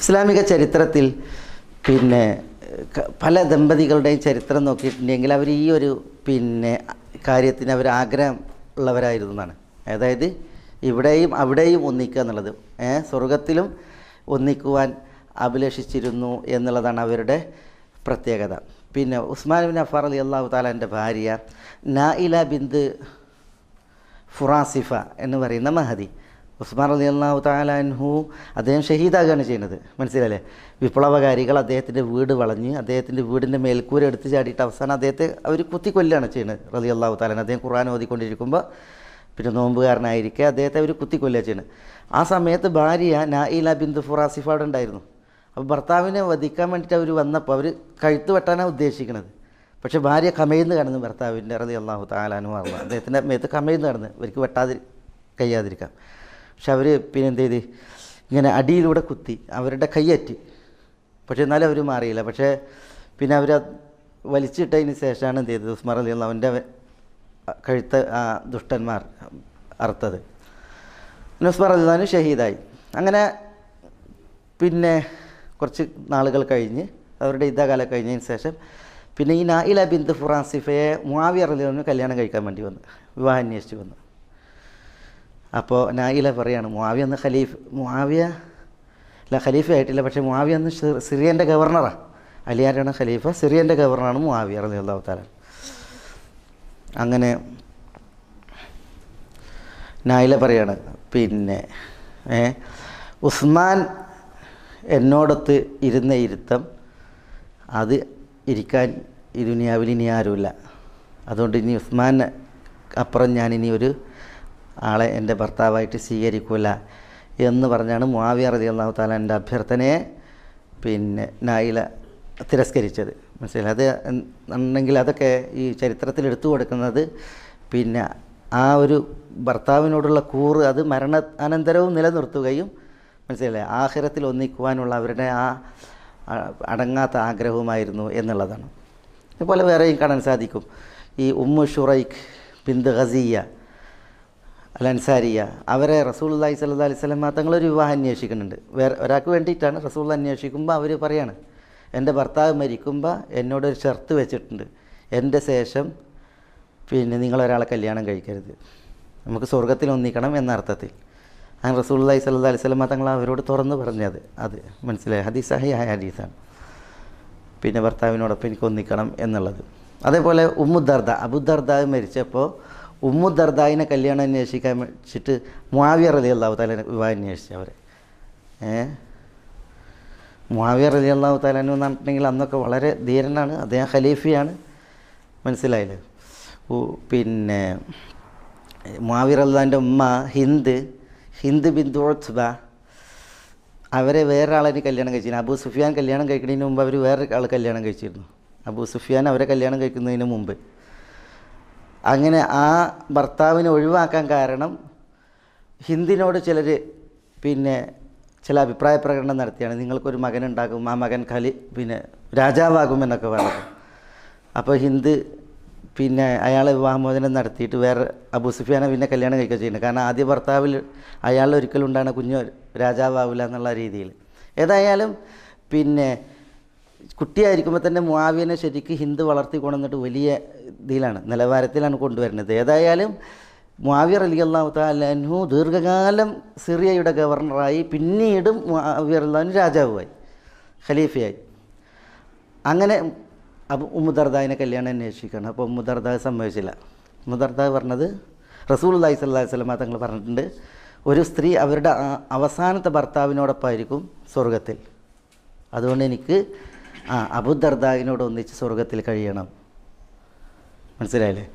ഇസ്ലാമിക ചരിത്രത്തിൽ പിന്നെ പല ദമ്പതികളുടെയും ചരിത്രം നോക്കിയിട്ടുണ്ടെങ്കിൽ അവർ ഈ ഒരു പിന്നെ കാര്യത്തിന് അവർ ആഗ്രഹം ഉള്ളവരായിരുന്നു എന്നാണ്. അതായത് ഇവിടെയും അവിടെയും ഒന്നിക്കുക എന്നുള്ളത്, സ്വർഗത്തിലും ഒന്നിക്കുവാൻ അഭിലഷിച്ചിരുന്നു എന്നുള്ളതാണ് അവരുടെ പ്രത്യേകത. പിന്നെ ഉസ്മാൻ ബിൻ അഫ്ഫാൻ റളിയല്ലാഹു തആലാൻ്റെ ഭാര്യ നായില ബിന്ത് ഫുറാസിഫ എന്ന് പറയുന്ന മഹദി, ഉസ്മാൻ റളിയല്ലാഹു തആല അൻഹു അദ്ദേഹം ഷഹീദാകുകയാണ് ചെയ്യുന്നത്. മനസ്സിലല്ലേ? വിപ്ലവകാരികൾ അദ്ദേഹത്തിൻ്റെ വീട് വളഞ്ഞ് അദ്ദേഹത്തിൻ്റെ വീടിൻ്റെ മേൽക്കൂര എടുത്ത് ചാടിയിട്ട് അവസാനം അദ്ദേഹത്തെ അവർ കുത്തിക്കൊല്ലുകയാണ് ചെയ്യുന്നത് റളിയല്ലാഹു തആല. അദ്ദേഹം ഖുർആൻ ഓതിക്കൊണ്ടിരിക്കുമ്പോൾ പിന്നെ നോമ്പുകാരനായിരിക്കെ അദ്ദേഹത്തെ അവർ കുത്തിക്കൊല്ലുക ചെയ്യുന്നത്. ആ സമയത്ത് ഭാര്യ നായില ബിന്ത് ഫുറാസിഫ അവിടെ ഉണ്ടായിരുന്നു. അപ്പോൾ ഭർത്താവിനെ വധിക്കാൻ വേണ്ടിയിട്ട് അവർ വന്നപ്പോൾ അവർ കഴുത്ത് വെട്ടാനാണ് ഉദ്ദേശിക്കുന്നത്. പക്ഷേ ഭാര്യ കമയിന്ന് കിടന്ന് ഭർത്താവിൻ്റെ റളിയല്ലാഹു തആല അൻഹു പറഞ്ഞു, അദ്ദേഹത്തിൻ്റെ മേത്ത് കമയിന്ന് കിടന്ന് ഇവർക്ക് കഴിയാതിരിക്കാം. പക്ഷെ അവർ പിന്നെ എന്ത് ചെയ്ത് ഇങ്ങനെ അടിയിലൂടെ കുത്തി അവരുടെ കൈയറ്റി. പക്ഷേ എന്നാലും അവർ മാറിയില്ല. പക്ഷേ പിന്നെ അവർ വലിച്ചിട്ടതിന് ശേഷമാണ് എന്ത് ചെയ്തത്, ഉസ്മാൻ റളിയല്ലാഹു അവൻ്റെ കഴുത്ത് ആ ദുഷ്ടന്മാർ അറുത്തത്. ഉസ്മാൻ റളിയല്ലാഹു ഷഹീദായി. അങ്ങനെ പിന്നെ കുറച്ച് നാളുകൾ കഴിഞ്ഞ് അവരുടെ യുദ്ധകാലം കഴിഞ്ഞതിന് ശേഷം പിന്നെ ഈ നായില ബിന്ത് ഫുറാസിഫയെ മുആവിയ റളിയല്ലാഹു കല്യാണം കഴിക്കാൻ വേണ്ടി വന്നു, വിവാഹം അന്വേഷിച്ച് വന്നു. അപ്പോൾ നായില പറയാണ്, മുആവിയ അന്ന് ഖലീഫ ആയിട്ടില്ല, പക്ഷേ മുആവിയ അന്ന് സിറിയൻ്റെ ഗവർണറാണ്. അലിയാരാണ് ഖലീഫ, സിറിയൻ്റെ ഗവർണറാണ് മുആവിയ റളിയല്ലാഹു തആല. അങ്ങനെ നായില പറയാണ്, പിന്നെ ഉസ്മാൻ എന്നോടൊത്ത് ഇരുന്ന ഇരുത്തം അത് ഇരിക്കാൻ ഈ ദുനിയാവിൽ ഇനി ആരുമില്ല. അതുകൊണ്ട് ഇനി ഉസ്മാൻ അപ്പുറം ഞാനിനി ഒരു ആളെ എൻ്റെ ഭർത്താവായിട്ട് സ്വീകരിക്കില്ല എന്ന് പറഞ്ഞാണ് മുആവിയ റളിയല്ലാഹു തആല എൻ്റെ അഭ്യർത്ഥനയെ പിന്നെ നായില തിരസ്കരിച്ചത്. മനസ്സിലായി? അത് ഉണ്ടെങ്കിൽ അതൊക്കെ ഈ ചരിത്രത്തിൽ എടുത്തു കൊടുക്കുന്നത് പിന്നെ ആ ഒരു ഭർത്താവിനോടുള്ള കൂറ് അത് മരണാനന്തരവും നിലനിർത്തുകയും മനസ്സിലായില്ലേ ആഖിറത്തിൽ ഒന്നിക്കുവാനുള്ള അവരുടെ ആ അടങ്ങാത്ത ആഗ്രഹവുമായിരുന്നു എന്നുള്ളതാണ്. അതുപോലെ വേറെയും കാണാൻ സാധിക്കും. ഈ ഉമ്മു ഷുറൈഖ് ബിന്ത് ഖസിയ അൽ അൻസാരിയ, അവരെ റസൂലുള്ളാഹി സ്വല്ലല്ലാഹി അലൈഹി വസല്ലം തങ്ങളൊരു വിവാഹം അന്വേഷിക്കുന്നുണ്ട്. വേറെ ഒരാൾക്ക് വേണ്ടിയിട്ടാണ്. റസൂൽ അന്വേഷിക്കുമ്പോൾ അവർ പറയാണ്, എൻ്റെ ഭർത്താവ് മരിക്കുമ്പോൾ എന്നോടൊരു ഷർത്ത് വെച്ചിട്ടുണ്ട്, എൻ്റെ ശേഷം നിങ്ങളൊരാളെ കല്യാണം കഴിക്കരുത്, നമുക്ക് സ്വർഗ്ഗത്തിൽ ഒന്നിക്കണം എന്ന അർത്ഥത്തിൽ. അങ്ങനെ റസൂലുള്ളാഹി സ്വല്ലല്ലാഹി അലൈഹി വസല്ലം തങ്ങൾ അവരോട് തുറന്ന് പറഞ്ഞത് അത് മനസ്സിലായി. ഹദീസ് സഹിഹായ ഹദീസാണ്. ഭർത്താവിനോടൊപ്പം എനിക്ക് ഒന്നിക്കണം എന്നുള്ളത്. അതേപോലെ ഉമ്മു ദർദ, അബു ദർദ മരിച്ചപ്പോൾ ഉമ്മു ദർദായിനെ കല്യാണം അന്വേഷിക്കാൻ വെച്ചിട്ട് മുആവിയ റളിയല്ലാഹു തആല വിവാഹം അന്വേഷിച്ചു അവരെ. മുആവിയ റളിയല്ലാഹു തആല എന്ന് പറഞ്ഞിട്ടുണ്ടെങ്കിൽ അന്നൊക്കെ വളരെ ധീരനാണ്, അദ്ദേഹം ഖലീഫയാണ്, മനസ്സിലായില്ലേ. മുആവിയ റളിയല്ലാഹുവിൻ്റെ ഉമ്മ ഹിന്ദ് ബിന്തു ഉത്ബ, അവരെ വേറൊരാളെ കല്യാണം കഴിച്ചിരുന്നു. അബൂ സുഫിയാൻ കല്യാണം കഴിക്കുന്നതിന് മുമ്പ് അവർ വേറൊരാൾ കല്യാണം കഴിച്ചിരുന്നു. അബൂ സുഫിയാൻ അവരെ കല്യാണം കഴിക്കുന്നതിന് മുമ്പ്. അങ്ങനെ ആ ഭർത്താവിനെ ഒഴിവാക്കാൻ കാരണം ഹിന്ദിനോട് ചിലർ ചില അഭിപ്രായ പ്രകടനം നടത്തിയാണ്, നിങ്ങൾക്കൊരു മകനുണ്ടാകും, ആ മകൻ രാജാവാകുമെന്നൊക്കെ പറഞ്ഞു. അപ്പോൾ ഹിന്ദ് അയാളെ വിവാഹമോചനം നടത്തിയിട്ട് വേറെ അബൂ സുഫിയാനെ കല്യാണം കഴിക്കുക ചെയ്യുന്നത്. കാരണം ആദ്യ ഭർത്താവിൽ അയാൾ ഒരിക്കലും ഉണ്ടാകുന്ന കുഞ്ഞ് രാജാവാവില്ല എന്നുള്ള രീതിയിൽ. ഏതായാലും കുട്ടിയായിരിക്കുമ്പോൾ തന്നെ മുആവിയനെ ശരിക്കും ഹിന്ദ് വളർത്തി കൊണ്ടുവന്നിട്ട് വലിയ ഇതിലാണ്, നിലവാരത്തിലാണ് കൊണ്ടുവരുന്നത്. ഏതായാലും മുആവിയ റളിയല്ലാഹു തആല അൻഹു ദീർഘകാലം സിറിയയുടെ ഗവർണറായി, പിന്നീട് മുആവിയ റളിയല്ലാഹു അൻഹു രാജാവുമായി, ഖലീഫയായി. അങ്ങനെ ഉമ്മു ദർദായിനെ കല്യാണം അന്വേഷിക്കണം. അപ്പോൾ ഉമ്മു ദർദ സമ്മതിച്ചില്ല. ഉമ്മു ദർദ പറഞ്ഞത്, റസൂലുള്ളാഹി സ്വല്ലല്ലാഹി അലൈഹി വസല്ലം തങ്ങൾ പറഞ്ഞിട്ടുണ്ട്, ഒരു സ്ത്രീ അവരുടെ അവസാനത്തെ ഭർത്താവിനോടൊപ്പമായിരിക്കും സ്വർഗത്തിൽ, അതുകൊണ്ട് എനിക്ക് അബൂ ദർദായിനോട് ഒന്നിച്ച് സ്വർഗത്തിൽ കഴിയണം, മനസ്സിലായില്ലേ,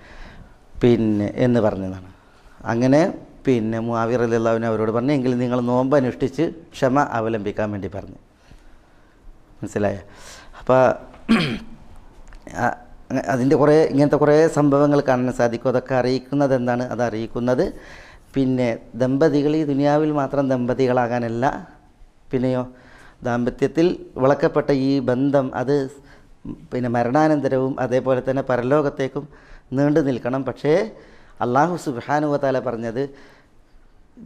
എന്ന് പറഞ്ഞതാണ്. അങ്ങനെ മുആവിയ റളിയല്ലാഹു അൻഹു അവരോട് പറഞ്ഞു, എങ്കിൽ നിങ്ങൾ നോമ്പ് അനുഷ്ഠിച്ച് ക്ഷമ അവലംബിക്കാൻ വേണ്ടി പറഞ്ഞു, മനസ്സിലായ. അപ്പോൾ അതിൻ്റെ ഇങ്ങനത്തെ കുറേ സംഭവങ്ങൾ കാണാൻ സാധിക്കും. അതൊക്കെ അറിയിക്കുന്നത് എന്താണ്? അത് അറിയിക്കുന്നത് ദമ്പതികൾ ഈ ദുനിയാവിൽ മാത്രം ദമ്പതികളാകാനല്ല, പിന്നെയോ ദാമ്പത്യത്തിൽ വിളക്കപ്പെട്ട ഈ ബന്ധം അത് മരണാനന്തരവും അതേപോലെ തന്നെ പരലോകത്തേക്കും നീണ്ടു നിൽക്കണം. പക്ഷേ അല്ലാഹു സുബ്ഹാനഹു വ തആല പറഞ്ഞത്,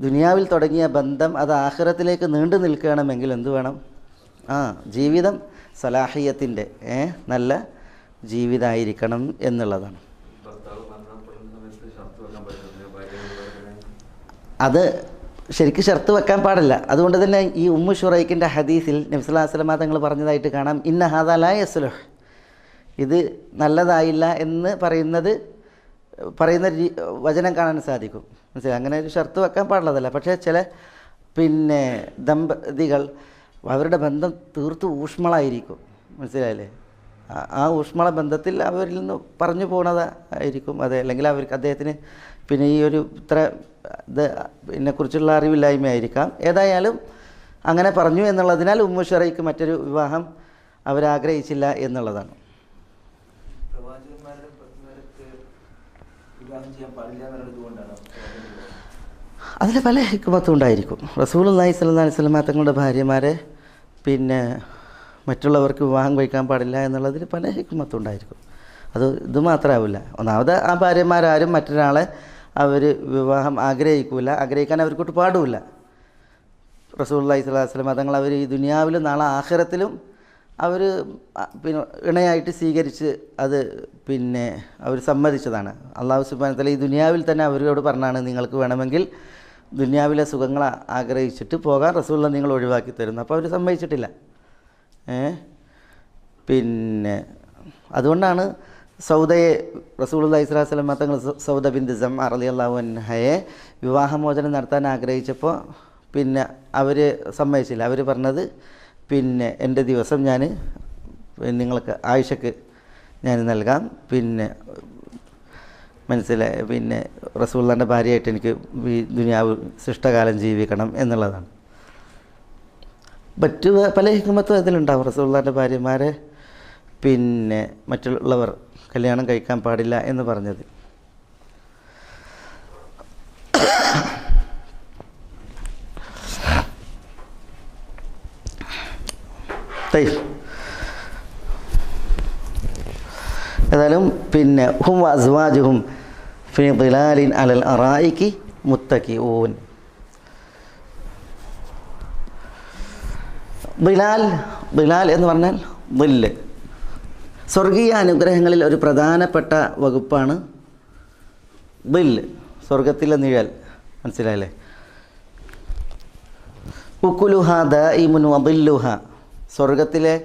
ദുനിയാവിൽ തുടങ്ങിയ ബന്ധം അത് ആഖിറത്തിലേക്ക് നീണ്ടു നിൽക്കണമെങ്കിൽ എന്തു വേണം? ജീവിതം സലാഹിയത്തിൻ്റെ നല്ല ജീവിതമായിരിക്കണം എന്നുള്ളതാണ്. അത് ശരിക്കും ഷർത്ത് വെക്കാൻ പാടില്ല. അതുകൊണ്ട് തന്നെ ഈ ഉമ്മു ഷുറൈഖിൻ്റെ ഹദീസിൽ നബി സല്ലല്ലാഹു അലൈഹി വസല്ലം തങ്ങൾ പറഞ്ഞതായിട്ട് കാണാം, ഇന്ന ഹാദാ ലാ യസ്ലുഹ്, ഇത് നല്ലതായില്ല എന്ന് പറയുന്ന വചനം കാണാൻ സാധിക്കും, മനസ്സിലായി. അങ്ങനെ ഒരു ഷർത്ത് വെക്കാൻ പാടുള്ളതല്ല. പക്ഷേ ചില ദമ്പതികൾ അവരുടെ ബന്ധം തീർത്തും ഊഷ്മളായിരിക്കും, മനസ്സിലായില്ലേ. ആ ഊഷ്മള ബന്ധത്തിൽ അവരിൽ നിന്ന് പറഞ്ഞു പോകുന്നതായിരിക്കും അത്, അല്ലെങ്കിൽ അവർക്ക് അദ്ദേഹത്തിന് ഈ ഒരു ഇത്ര ഇതിനെക്കുറിച്ചുള്ള അറിവില്ലായ്മയായിരിക്കാം. ഏതായാലും അങ്ങനെ പറഞ്ഞു എന്നുള്ളതിനാൽ ഉമ്മു ഷുറൈഖ് മറ്റൊരു വിവാഹം അവരാഗ്രഹിച്ചില്ല എന്നുള്ളതാണ്. അതിൽ പല ഹിക്മത്തും ഉണ്ടായിരിക്കും. റസൂലുള്ളാഹി സ്വല്ലല്ലാഹി അലൈഹി വസല്ലം തങ്ങളുടെ ഭാര്യമാരെ മറ്റുള്ളവർക്ക് വിവാഹം കഴിക്കാൻ പാടില്ല എന്നുള്ളതിൽ പല ഹിക്മത്തും ഉണ്ടായിരിക്കും. ഇത് മാത്രമാവില്ല. ഒന്നാമത് ആ ഭാര്യമാരാരും മറ്റൊരാളെ അവർ വിവാഹം ആഗ്രഹിക്കാൻ അവർക്കൊട്ട് പാടുമില്ല. റസൂലുള്ളാഹി സ്വല്ലല്ലാഹി അലൈഹി വസല്ലം തങ്ങൾ അവർ ഈ ദുനിയാവിലും നാളെ ആഖിറത്തിലും അവർ ഇണയായിട്ട് സ്വീകരിച്ച് അത് അവർ സമ്മതിച്ചതാണ്. അല്ലാഹു സുബ്ഹാനഹു വ തആല ഈ ദുനിയാവിൽ തന്നെ അവരോട് പറഞ്ഞാണ്, നിങ്ങൾക്ക് വേണമെങ്കിൽ ദുനിയാവിലെ സുഖങ്ങൾ ആഗ്രഹിച്ചിട്ട് പോകാൻ റസൂലുള്ള നിങ്ങൾ ഒഴിവാക്കി തരുന്നു. അപ്പോൾ അവർ സമ്മതിച്ചിട്ടില്ല. അതുകൊണ്ടാണ് സൗദയെ റസൂലുള്ളാഹി സ്വല്ലല്ലാഹി അലൈഹി വസല്ലം തങ്ങൾ സൗദ ബിന്ത് സമ്അ റളിയല്ലാഹു അൻഹയെ വിവാഹമോചനം നടത്താൻ ആഗ്രഹിച്ചപ്പോൾ അവർ സമ്മതിച്ചില്ല. അവർ പറഞ്ഞത് എൻ്റെ ദിവസം ഞാൻ നിങ്ങൾക്ക് ആയിഷക്ക് ഞാൻ നൽകാം, മനസ്സിലായി, റസൂലുള്ളാഹിൻ്റെ ഭാര്യയായിട്ട് എനിക്ക് ഈ ദുനിയാവ് ശിഷ്ടകാലം ജീവിക്കണം എന്നുള്ളതാണ്. മറ്റു പല ഹിക്മത്തും ഇതിലുണ്ടാവും. റസൂലുള്ളാഹിൻ്റെ ഭാര്യമാരെ മറ്റുള്ളവർ കല്യാണം കഴിക്കാൻ പാടില്ല എന്ന് പറഞ്ഞത്. ഏതായാലും പിന്നെ ഹും അസ്വാജുഹും ഫീ ദിലാലിൻ അലൽ അറായിക്കി മുത്തക്കിഊൻ. ദിലാൽ എന്ന് പറഞ്ഞാൽ ദില്ല്. സ്വർഗീയ അനുഗ്രഹങ്ങളിൽ ഒരു പ്രധാനപ്പെട്ട വകുപ്പാണ് ദില്ല്, സ്വർഗത്തിലെ നിഴൽ. മനസ്സിലായല്ലേ? ഉക്കുലുഹ ദായിമുൻ വദില്ലുഹ. സ്വർഗത്തിലെ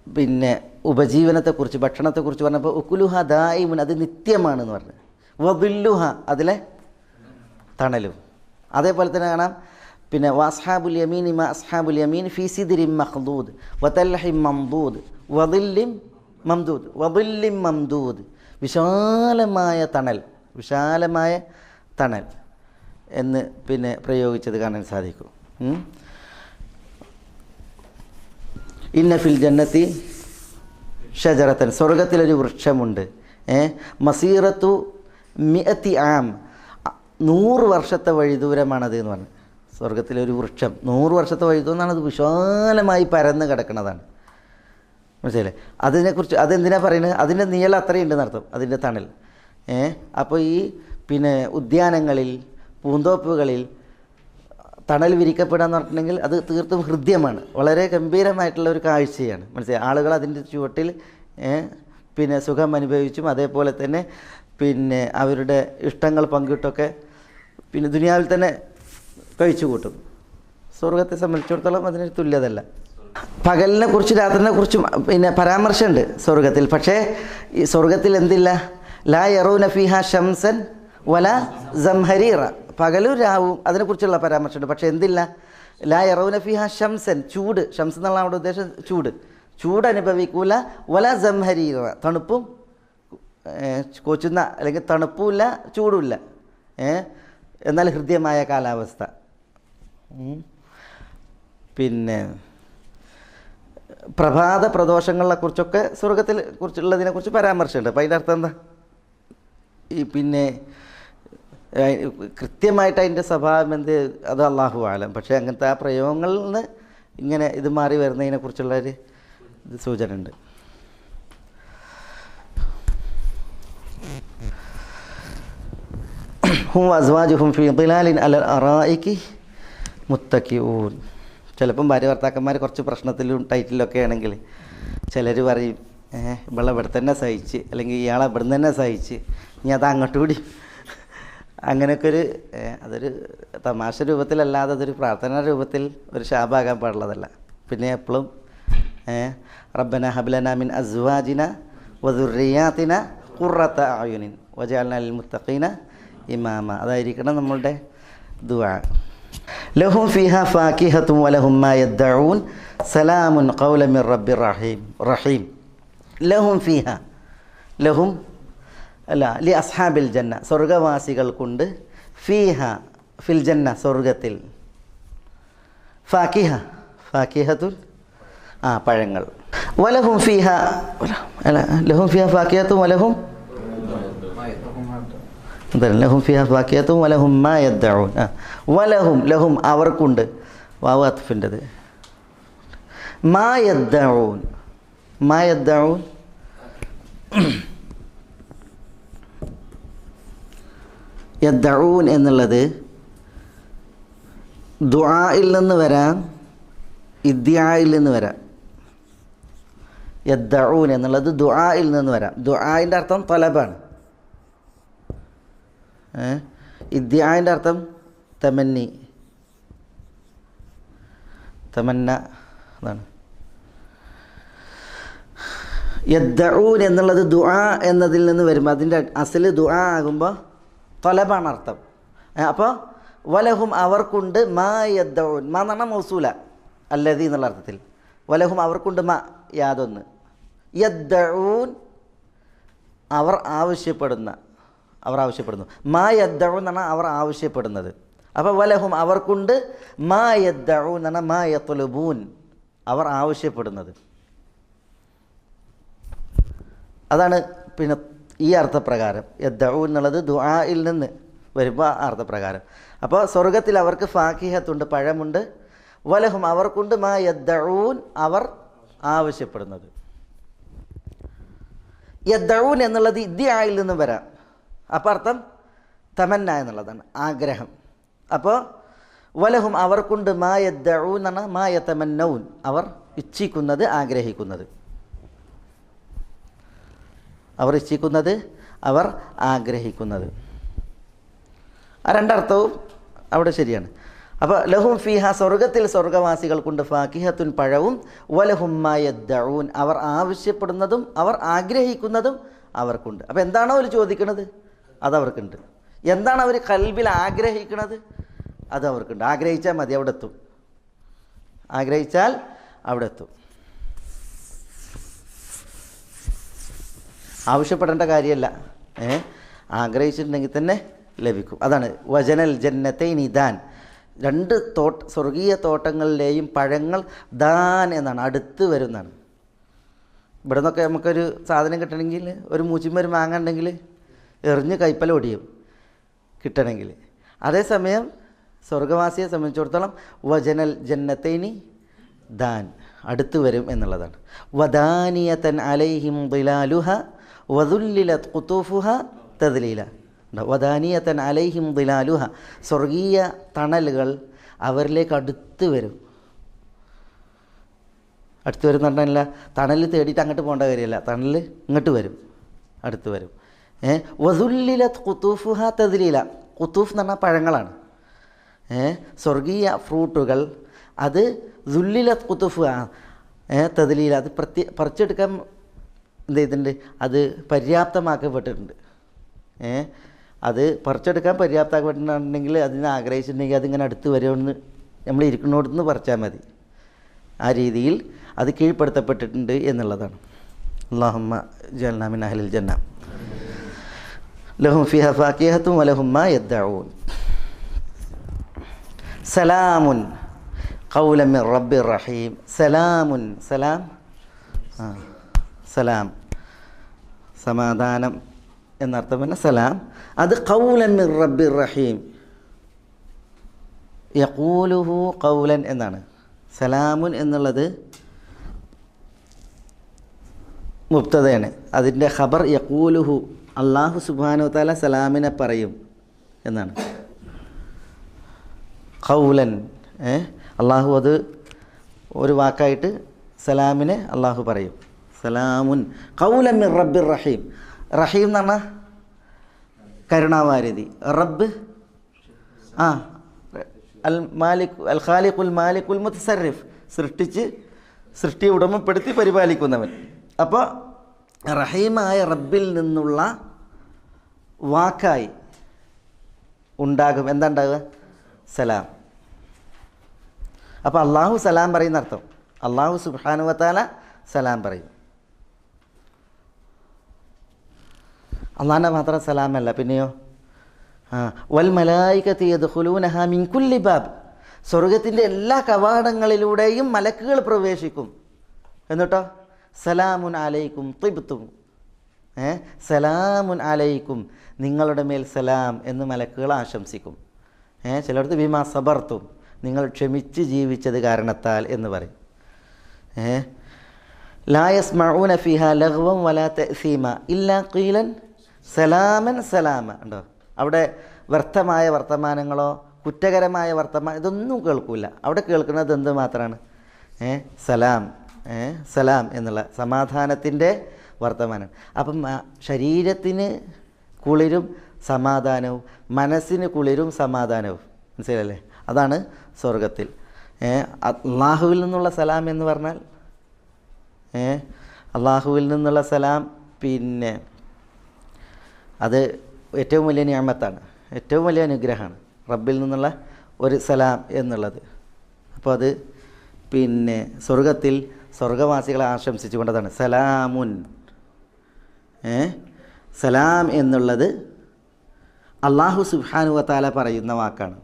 പിന്നെ ഉപജീവനത്തെക്കുറിച്ച്, ഭക്ഷണത്തെക്കുറിച്ച് പറഞ്ഞപ്പോൾ ഉക്കുലുഹ ദായിമുൻ, അത് നിത്യമാണെന്ന് പറഞ്ഞു. വദില്ലുഹ, അതിലെ തണലും. അതേപോലെ തന്നെ കാണാം പിന്നെ വഅസ്ഹാബുൽ യമീൻ മാ അസ്ഹാബുൽ യമീൻ ഫീ സിദ്രിൻ മഖ്ദൂദ് വതൽഹിം മംദൂദ് വദില്ലിം മംദൂദ് വദില്ലിം മംദൂദ്. വിശാലമായ തണൽ എന്ന് പിന്നെ പ്രയോഗിച്ചത് കാണാൻ സാധിക്കും. ഇന്ന ഫിൽ ജന്നത്തി ഷജറത്തൻ, സ്വർഗത്തിലൊരു വൃക്ഷമുണ്ട്. മസീറത്തു മിഅത്തി ആം, 100 വർഷത്തെ വഴിദൂരമാണത് എന്ന് പറഞ്ഞു. സ്വർഗത്തിലൊരു വൃക്ഷം 100 വർഷത്തെ വഴിദൂരം എന്നാണ്. അത് വിശാലമായി പരന്ന് കിടക്കുന്നതാണ്. മനസ്സിലായില്ലേ? അതിനെക്കുറിച്ച് അതെന്തിനാ പറയുന്നത്? അതിൻ്റെ നീളം അത്രയുണ്ടെന്ന് അർത്ഥം, അതിൻ്റെ തണൽ. അപ്പോൾ ഈ പിന്നെ ഉദ്യാനങ്ങളിൽ, പൂന്തോപ്പുകളിൽ തണൽ വിരിക്കപ്പെടാന്ന് പറഞ്ഞിട്ടുണ്ടെങ്കിൽ അത് തീർത്തും ഹൃദ്യമാണ്, വളരെ ഗംഭീരമായിട്ടുള്ള ഒരു കാഴ്ചയാണ്. മനസ്സിലായി? ആളുകൾ അതിൻ്റെ ചുവട്ടിൽ പിന്നെ സുഖം അനുഭവിച്ചും അതേപോലെ തന്നെ പിന്നെ അവരുടെ ഇഷ്ടങ്ങൾ പങ്കിട്ടൊക്കെ പിന്നെ ദുനിയാവിൽ തന്നെ കഴിച്ചു കൂട്ടും. സ്വർഗത്തെ സംബന്ധിച്ചിടത്തോളം അതിന് തുല്യതല്ല. പകലിനെ കുറിച്ച് രാത്രിനെ കുറിച്ചും പിന്നെ പരാമർശമുണ്ട് സ്വർഗത്തിൽ. പക്ഷേ ഈ സ്വർഗത്തിൽ എന്തില്ല? ലാ യറൂന ഫീഹാ ശംസൻ വല സംഹരീറ. പകലും രാവും അതിനെക്കുറിച്ചുള്ള പരാമർശമുണ്ട്. പക്ഷേ എന്തില്ല? ലാ യറൂന ഫീഹാ ശംസൻ, ചൂട്. ഷംസ് എന്നുള്ള അവിടെ ഉദ്ദേശം ചൂട് അനുഭവിക്കൂല. വല സംഹരീറ, തണുപ്പും കോച്ചുന്ന അല്ലെങ്കിൽ തണുപ്പുമില്ല ചൂടുമില്ല, എന്നാൽ ഹൃദ്യമായ കാലാവസ്ഥ. പിന്നെ പ്രഭാത പ്രദോഷങ്ങളെ കുറിച്ചൊക്കെ സ്വർഗത്തിൽ കുറിച്ചുള്ളതിനെക്കുറിച്ച് പരാമർശമുണ്ട്. അപ്പം അതിൻ്റെ അർത്ഥം എന്താ? ഈ പിന്നെ കൃത്യമായിട്ട് അതിൻ്റെ സ്വഭാവം എന്ത്, അത് അള്ളാഹു ആലം. പക്ഷേ അങ്ങനത്തെ ആ പ്രയോഗങ്ങളിൽ നിന്ന് ഇങ്ങനെ ഇത് മാറി വരുന്നതിനെക്കുറിച്ചുള്ളൊരു സൂചന ഉണ്ട്. ഹും അസ്വാജുഹും ഫീ ദിലാലിൻ അലൽ അറായിക്കി മുത്തക്കിഊൻ. ചിലപ്പം ഭാര്യ ഭർത്താക്കന്മാർ കുറച്ച് പ്രശ്നത്തിലും ടൈറ്റിലൊക്കെ ആണെങ്കിൽ ചിലർ പറയും ഇവളെ ഇവിടെ തന്നെ സഹിച്ച്, അല്ലെങ്കിൽ ഇയാളെ ഇവിടെ തന്നെ സഹിച്ച്, ഇനി അത് അങ്ങോട്ട് കൂടി. അങ്ങനെയൊക്കെ അതൊരു തമാശ രൂപത്തിലല്ലാതെ അതൊരു പ്രാർത്ഥനാ രൂപത്തിൽ ഒരു ശാപാകാൻ പാടുള്ളതല്ല. പിന്നെ എപ്പോഴും റബ്ബന ഹബ്ലന മിൻ അസ്വാജിന വദുർരിയാതിന ഖുറത അയുനിൻ വജഅൽനാ ലിൽ മുത്തഖീന ഇമാമ. അതായിരിക്കണം നമ്മളുടെ ദുആ. ലഹും ഫീഹാ ഫാകിഹത്തും വലഹും മാ യദ്ദഊൻ സലാമുൻ ഖൗലൻ മിർ റബ്ബിർ റഹീം. ലഹും ഫീഹ, ലഹും അല്ല ലി അസ്ഹാബിൽ ജന്ന, സ്വർഗവാസികൾക്കുണ്ട്. ഫീഹ ഫിൽ ജന്ന, സ്വർഗത്തിൽ. ഫാകിഹത്തുൻ പഴങ്ങൾ. വലഹും ഫീഹ അല്ല ലഹും ഫീഹ ഫാകിഹത്തും വലഹും ലഹും ഫീഹ ഫാകിഹത്തും വലഹും മാ യദ്ദഊൻ. വലഹും ലഹും അവർക്കുണ്ട്, വാവ് അത്ഫിൻ്റെത്. മാ യദ്ദഊൻ യദ്ദഊൻ എന്നുള്ളത് ദുആയിൽ നിന്ന് വരാം, ഇദ്ദിആയിൽ നിന്ന് വരാം. യദ്ദഊൻ എന്നുള്ളത് ദുആയിൽ നിന്ന് വരാം. ദുആയിൻ്റെ അർത്ഥം തലബാണ്. ഇദ്ദിആയിൻ്റെ അർത്ഥം തമന്ന അതാണ്. യദ്ദഊൻ എന്നുള്ളത് ദുആ എന്നതിൽ നിന്ന് വരുമ്പോൾ അതിൻ്റെ അസല് ദുആ ആകുമ്പോൾ തലബാണ് അർത്ഥം. അപ്പോൾ വലഹും അവർക്കുണ്ട് മാ യദ്ദഊൻ, മാ എന്ന് പറഞ്ഞാൽ മൗസൂല, അല്ലദീ എന്നുള്ള അർത്ഥത്തിൽ. വലഹും അവർക്കുണ്ട് മാ യാതൊന്ന്, യദ്ദഊൻ അവർ ആവശ്യപ്പെടുന്നു. മാ യദ്ദഊൻ എന്ന് പറഞ്ഞാൽ അവർ ആവശ്യപ്പെടുന്നത്. അപ്പോൾ വലഹും അവർക്കുണ്ട് മാ യദ്ദഊൻ എന്ന് പറഞ്ഞാൽ മാ യത്ലുബൂൻ, അവർ ആവശ്യപ്പെടുന്നത്. അതാണ് പിന്നെ ഈ അർത്ഥപ്രകാരം. യദ്ദഊൻ എന്നുള്ളത് ദുആയിൽ നിന്ന് വരുമ്പോൾ ആ അർത്ഥപ്രകാരം. അപ്പോൾ സ്വർഗത്തിൽ അവർക്ക് ഫാകിഹത്തുണ്ട്, പഴമുണ്ട്. വലഹും അവർക്കുണ്ട് മാ യദ്ദഊൻ, അവർ ആവശ്യപ്പെടുന്നത്. യദ്ദഊൻ എന്നുള്ളത് ഇദ്ദിആയിൽ നിന്നും വരാം. അപ്പോൾ അർത്ഥം തമന്ന എന്നുള്ളതാണ്, ആഗ്രഹം. അപ്പോൾ വലഹും അവർക്കുണ്ട് മാ യദ്ദഊൻ എന്നാണ് മാ യതമന്നൗൻ, അവർ ഇച്ഛിക്കുന്നത്, ആഗ്രഹിക്കുന്നത്. അവർ ഇച്ഛിക്കുന്നത്, അവർ ആഗ്രഹിക്കുന്നത്. ആ രണ്ടർത്ഥവും അവിടെ ശരിയാണ്. അപ്പോൾ ലഹും ഫീഹ, സ്വർഗത്തിൽ സ്വർഗവാസികൾക്കുണ്ട്, ഫാക്കിഹത്തുൻ പഴവും, വലഹും മാ യദ്ദഊൻ അവർ ആവശ്യപ്പെടുന്നതും അവർ ആഗ്രഹിക്കുന്നതും അവർക്കുണ്ട്. അപ്പോൾ എന്താണോ അവർ ചോദിക്കുന്നത് അതവർക്കുണ്ട്. എന്താണ് അവർ കൽബിൽ ആഗ്രഹിക്കുന്നത് അത് അവർക്കുണ്ട്. ആഗ്രഹിച്ചാൽ മതി, അവിടെ എത്തും. ആഗ്രഹിച്ചാൽ അവിടെ എത്തും. ആവശ്യപ്പെടേണ്ട കാര്യമല്ല, ആഗ്രഹിച്ചിട്ടുണ്ടെങ്കിൽ തന്നെ ലഭിക്കും. അതാണ് വജനൽ ജന്നത്തൈനി ദാൻ, രണ്ട് സ്വർഗീയ തോട്ടങ്ങളിലെയും പഴങ്ങൾ ദാൻ എന്നാണ്, അടുത്ത് വരുന്നതാണ്. ഇവിടെ നിന്നൊക്കെ നമുക്കൊരു സാധനം കിട്ടണമെങ്കിൽ, ഒരു മൂച്ചിമൊരു മാങ്ങ ഉണ്ടെങ്കിൽ എറിഞ്ഞ് കൈപ്പല ഒടിയും കിട്ടണമെങ്കിൽ. അതേസമയം സ്വർഗവാസിയെ സംബന്ധിച്ചിടത്തോളം വജനൽ ജന്നത്തൈനി ദാൻ, അടുത്ത് വരും എന്നുള്ളതാണ്. വദാനിയതൻ അലൈഹിം ദിലാലുഹ വദുല്ലിലത് ഖുതൂഫുഹ തദ്ലീല. വദാനിയതൻ അലൈഹിം ദിലാലുഹ, സ്വർഗീയ തണലുകൾ അവരിലേക്ക് അടുത്ത് വരും. അടുത്ത് വരും എന്ന് പറഞ്ഞാൽ തണൽ തേടിയിട്ട് അങ്ങോട്ട് പോകേണ്ട കാര്യമല്ല, തണൽ ഇങ്ങോട്ട് വരും, അടുത്ത് വരും. വദുല്ലിലത് ഖുതൂഫുഹ തദ്ലീല. ഖുതൂഫ് എന്ന് പറഞ്ഞാൽ പഴങ്ങളാണ്, സ്വർഗീയ ഫ്രൂട്ടുകൾ. അത് ദുല്ലിലത് ഖുതൂഫുഹ തദ്ലീല, അത് പറിച്ചെടുക്കാൻ എന്ത് ചെയ്തിട്ടുണ്ട്, അത് പര്യാപ്തമാക്കപ്പെട്ടിട്ടുണ്ട്. അത് പറിച്ചെടുക്കാൻ പര്യാപ്തമാക്കപ്പെട്ടിട്ടുണ്ടെങ്കിൽ, അതിനെ ആഗ്രഹിച്ചിട്ടുണ്ടെങ്കിൽ അതിങ്ങനെ അടുത്ത് വരുമെന്ന് നമ്മൾ ഇരിക്കുന്നിടത്തുനിന്ന് പറിച്ചാൽ മതി. ആ രീതിയിൽ അത് കീഴ്പ്പെടുത്തപ്പെട്ടിട്ടുണ്ട് എന്നുള്ളതാണ്. അല്ലാഹുമ്മ ജഅൽനാ മിൻ അഹ്ലിൽ ജന്ന ലഹും ഫീഹാ ഫാകിഹത്തുൻ വലഹും മാ യദ്ദഊൻ. സലാമുൻ ഖൗലൻ മിൻ റബ്ബിർ റഹീം. സലാമുൻ, സലാം, സലാം സമാധാനം എന്നർത്ഥം തന്നെ സലാം. അത് ഖൗലൻ മിൻ റബ്ബിർ റഹീം, യഖൂലുഹു ഖൗലൻ എന്നാണ്. സലാമുൻ എന്നുള്ളത് മുബ്തദയാണ്, അതിൻ്റെ ഖബർ യഖൂലുഹു, അല്ലാഹു സുബ്ഹാനഹു വതആല സലാമിനെ പറയും എന്നാണ്. ഖൗലൻ, അള്ളാഹു അത് ഒരു വാക്കായിട്ട് സലാമിനെ അള്ളാഹു പറയും. സലാമുൻ ഖൗലൻ മിൻ റബ്ബിർ റഹീം. റഹീം എന്ന് പറഞ്ഞാൽ കരുണാവാരിധി. റബ്ബ് അൽ മാലിക്, അൽ ഖാലിഖുൽ മാലിക്കുൽ മുതസർരിഫ്, സൃഷ്ടിയെ ഉടമപ്പെടുത്തി പരിപാലിക്കുന്നവൻ. അപ്പോൾ റഹീമായ റബ്ബിൽ നിന്നുള്ള വാക്കായി ഉണ്ടാകും. എന്താ ഉണ്ടാകുക? സലാം. അപ്പോൾ അള്ളാഹു സലാം പറയുന്ന അർത്ഥം, അള്ളാഹു സുബ്ഹാനഹു വതആല സലാം പറയും. അള്ളാഹിൻ്റെ മാത്രം സലാമല്ല, പിന്നെയോ വൽ മലായികതു യദ്ഖുലൂനഹാ മിൻ കുല്ലി ബാബ്, സ്വർഗത്തിൻ്റെ എല്ലാ കവാടങ്ങളിലൂടെയും മലക്കുകൾ പ്രവേശിക്കും. എന്നിട്ടോ സലാമുൻ അലൈക്കും തിബ്തും, സലാമുൻ അലൈക്കും, നിങ്ങളുടെ മേൽ സലാം എന്ന് മലക്കുകൾ ആശംസിക്കും. ചിലയിടത്ത് ബിമാ സബർത്തും, നിങ്ങൾ ക്ഷമിച്ച് ജീവിച്ചത് കാരണത്താൽ എന്ന് പറയും. ലാ യസ്മഊന ഫീഹാ ലഗ്വൻ വലാ തഅസീമ ഇല്ലാ ഖീലൻ സലാമൻ സലാമ. ഉണ്ടോ? അവിടെ വ്യർത്ഥമായ വർത്തമാനങ്ങളോ കുറ്റകരമായ വർത്തമാനം ഇതൊന്നും കേൾക്കില്ല. അവിടെ കേൾക്കുന്നത് എന്ത് മാത്രമാണ്? സലാം, സലാം എന്നുള്ള സമാധാനത്തിൻ്റെ വർത്തമാനം. അപ്പം ശരീരത്തിന് കുളിരും സമാധാനവും മനസ്സിന് കുളിരും സമാധാനവും, മനസ്സിലല്ലേ? അതാണ് സ്വർഗത്തിൽ. അള്ളാഹുവിൽ നിന്നുള്ള സലാം എന്ന് പറഞ്ഞാൽ, അള്ളാഹുവിൽ നിന്നുള്ള സലാം പിന്നെ അത് ഏറ്റവും വലിയ നിഅമത്താണ്, ഏറ്റവും വലിയ അനുഗ്രഹമാണ് റബ്ബിൽ നിന്നുള്ള ഒരു സലാം എന്നുള്ളത്. അപ്പോൾ അത് പിന്നെ സ്വർഗത്തിൽ സ്വർഗവാസികളെ ആശംസിച്ചു കൊണ്ടതാണ് സലാമുൻ. സലാം എന്നുള്ളത് അള്ളാഹു സുബ്ഹാനഹു വതആല പറയുന്ന വാക്കാണ്.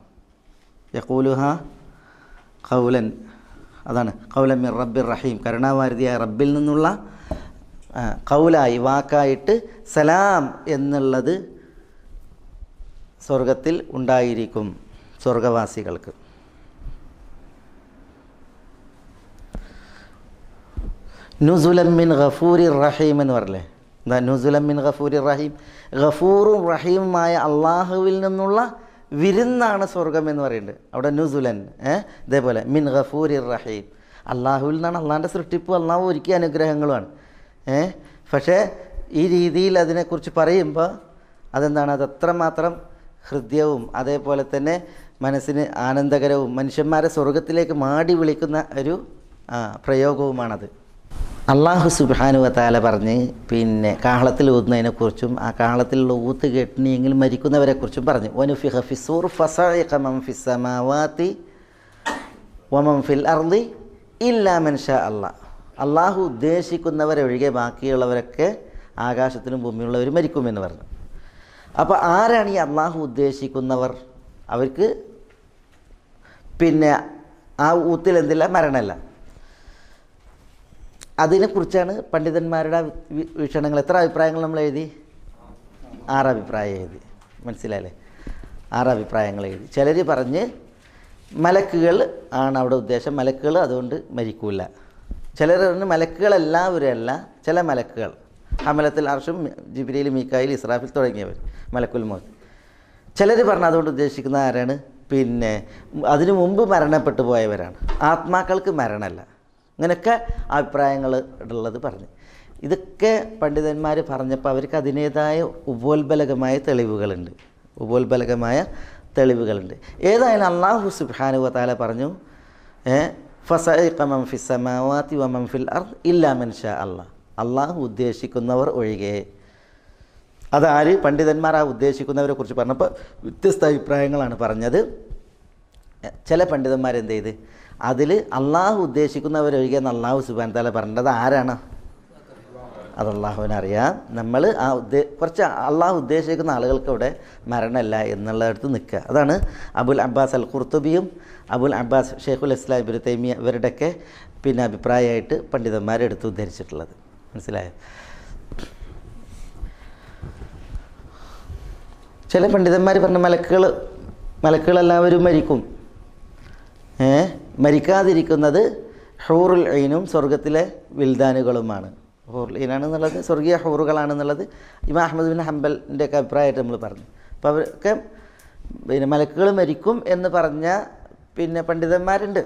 യഖൂലുഹ ഖൗലൻ, അതാണ് ഖൗലൻ മിൻ റബ്ബിർ റഹീം, കരുണാവാരിധിയായ റബ്ബിൽ നിന്നുള്ള ഖൗലായി വാക്കായിട്ട് സലാം എന്നുള്ളത് സ്വർഗത്തിൽ ഉണ്ടായിരിക്കും സ്വർഗവാസികൾക്ക്. നുസുലൻ മിൻ ഗഫൂരിർ റഹീം എന്ന് പറഞ്ഞില്ലേ? എന്താ നുസുലൻ മിൻ ഗഫൂരിർ റഹീം, ഗഫൂറും റഹീമുമായ അള്ളാഹുവിൽ നിന്നുള്ള വിരുന്നാണ് സ്വർഗം എന്ന് പറയുന്നുണ്ട്. അവിടെ നുസുലൻ ഇതേപോലെ മിൻ ഗഫൂരിർ റഹീം, അള്ളാഹുവിൽ നിന്നാണ്, അള്ളാഹിൻ്റെ സൃഷ്ടിപ്പ്, അള്ളാഹു ഒരുക്കിയ അനുഗ്രഹങ്ങളുമാണ്. പക്ഷേ ഈ രീതിയിൽ അതിനെക്കുറിച്ച് പറയുമ്പോൾ അതെന്താണ്, അത് അത്രമാത്രം ഹൃദ്യവും അതേപോലെ തന്നെ മനസ്സിന് ആനന്ദകരവും മനുഷ്യന്മാരെ സ്വർഗത്തിലേക്ക് മാടി വിളിക്കുന്ന ഒരു പ്രയോഗവുമാണത്. അള്ളാഹു സുബ്ഹാനഹു വ തആല പറഞ്ഞ് പിന്നെ കാഹളത്തിൽ ഊതുന്നതിനെക്കുറിച്ചും ആ കാഹളത്തിലുള്ള ഊത്ത് കേട്ടിനെങ്കിൽ മരിക്കുന്നവരെക്കുറിച്ചും പറഞ്ഞു. വനുഫിഖ ഫിസ്സൂർ ഫസഇഖ മൻ ഫിസ് സമാവാതി വമൻ ഫിൽ അർളി ഇല്ലാ മൻ ഷാ അല്ലാഹ്. അള്ളാഹു ഉദ്ദേശിക്കുന്നവരൊഴികെ ബാക്കിയുള്ളവരൊക്കെ ആകാശത്തിലും ഭൂമിയുള്ളവർ മരിക്കുമെന്ന് പറഞ്ഞു. അപ്പോൾ ആരാണ് ഈ അള്ളാഹു ഉദ്ദേശിക്കുന്നവർ? അവർക്ക് പിന്നെ ആ ഊത്തിൽ എന്തില്ല, മരണമല്ല. അതിനെക്കുറിച്ചാണ് പണ്ഡിതന്മാരുടെ വീക്ഷണങ്ങൾ. എത്ര അഭിപ്രായങ്ങൾ നമ്മൾ എഴുതി? 6 അഭിപ്രായം എഴുതി. മനസ്സിലായില്ലേ? 6 അഭിപ്രായങ്ങൾ എഴുതി. ചിലർ പറഞ്ഞ് മലക്കുകൾ ആണ് അവിടെ ഉദ്ദേശം, മലക്കുകൾ അതുകൊണ്ട് മരിക്കൂല. ചിലർ പറഞ്ഞ് മലക്കുകളെല്ലാവരും അല്ല, ചില മലക്കുകൾ, ഹമലത്തുൽ അർഷും ജിബ്രീൽ, മീകായിൽ, ഇസ്രാഫിൽ തുടങ്ങിയവർ, മലക്കുൽ മൗത്ത്. ചിലർ പറഞ്ഞ് അതുകൊണ്ട് ഉദ്ദേശിക്കുന്ന ആരാണ്, പിന്നെ അതിനു മുമ്പ് മരണപ്പെട്ടു പോയവരാണ്, ആത്മാക്കൾക്ക് മരണമല്ല. ഇങ്ങനെയൊക്കെ അഭിപ്രായങ്ങൾ ഉള്ളത് പറഞ്ഞ് ഇതൊക്കെ പണ്ഡിതന്മാർ പറഞ്ഞപ്പോൾ അവർക്ക് അതിൻ്റേതായ ഉപോത്ബലകമായ തെളിവുകളുണ്ട്. ഏതായാലും അല്ലാഹു സുബ്ഹാനഹു വ തആല പറഞ്ഞു, ഫസഇഖ മൻ ഫിസ് സമാവാതി വമൻ ഫിൽ അർദ് ഇല്ലാ മൻ ഷാ അല്ലാഹ്. അള്ളാഹു ഉദ്ദേശിക്കുന്നവർ ഒഴികെ. അതാര്? പണ്ഡിതന്മാർ ആ ഉദ്ദേശിക്കുന്നവരെ കുറിച്ച് പറഞ്ഞപ്പോൾ വ്യത്യസ്ത അഭിപ്രായങ്ങളാണ് പറഞ്ഞത്. ചില പണ്ഡിതന്മാരെന്ത് ചെയ്ത് അതിൽ അള്ളാഹു ഉദ്ദേശിക്കുന്നവരൊഴികെ എന്ന് അള്ളാഹു സുബ്ഹാനഹു വ തആല പറഞ്ഞത് ആരാണ്? അത് അള്ളാഹുവിനറിയാം. നമ്മൾ കുറച്ച് അള്ളാഹു ഉദ്ദേശിക്കുന്ന ആളുകൾക്ക് അവിടെ മരണമല്ല എന്നുള്ളടത്ത് നിൽക്കുക. അതാണ് അബുൽ അബ്ബാസ് അൽ ഖുർത്തുബിയും അബുൽ അബ്ബാസ് ഷെയ്ഖുൽ ഇസ്ലാം ഇബ്നു തൈമിയ ഇവരുടെയൊക്കെ പിന്നെ അഭിപ്രായമായിട്ട് പണ്ഡിതന്മാരെടുത്ത് ഉദ്ധരിച്ചിട്ടുള്ളത്. മനസ്സിലായോ? ചില പണ്ഡിതന്മാർ പറഞ്ഞ മലക്കുകളെല്ലാവരും മരിക്കും. മരിക്കാതിരിക്കുന്നത് ഹൂറുൽ ഐനും സ്വർഗത്തിലെ വിൽദാനുകളുമാണ്. ഹൂറുൽ ഐനാണെന്നുള്ളത് സ്വർഗീയ ഹൂറുകളാണെന്നുള്ളത് ഇമാം അഹ്മദ് ബിൻ ഹംബലിൻ്റെ ഒക്കെ അഭിപ്രായമായിട്ട് നമ്മൾ പറഞ്ഞു. അപ്പോൾ അവർക്ക് പിന്നെ മലക്കുകൾ മരിക്കും എന്ന് പറഞ്ഞ പിന്നെ പണ്ഡിതന്മാരുണ്ട്.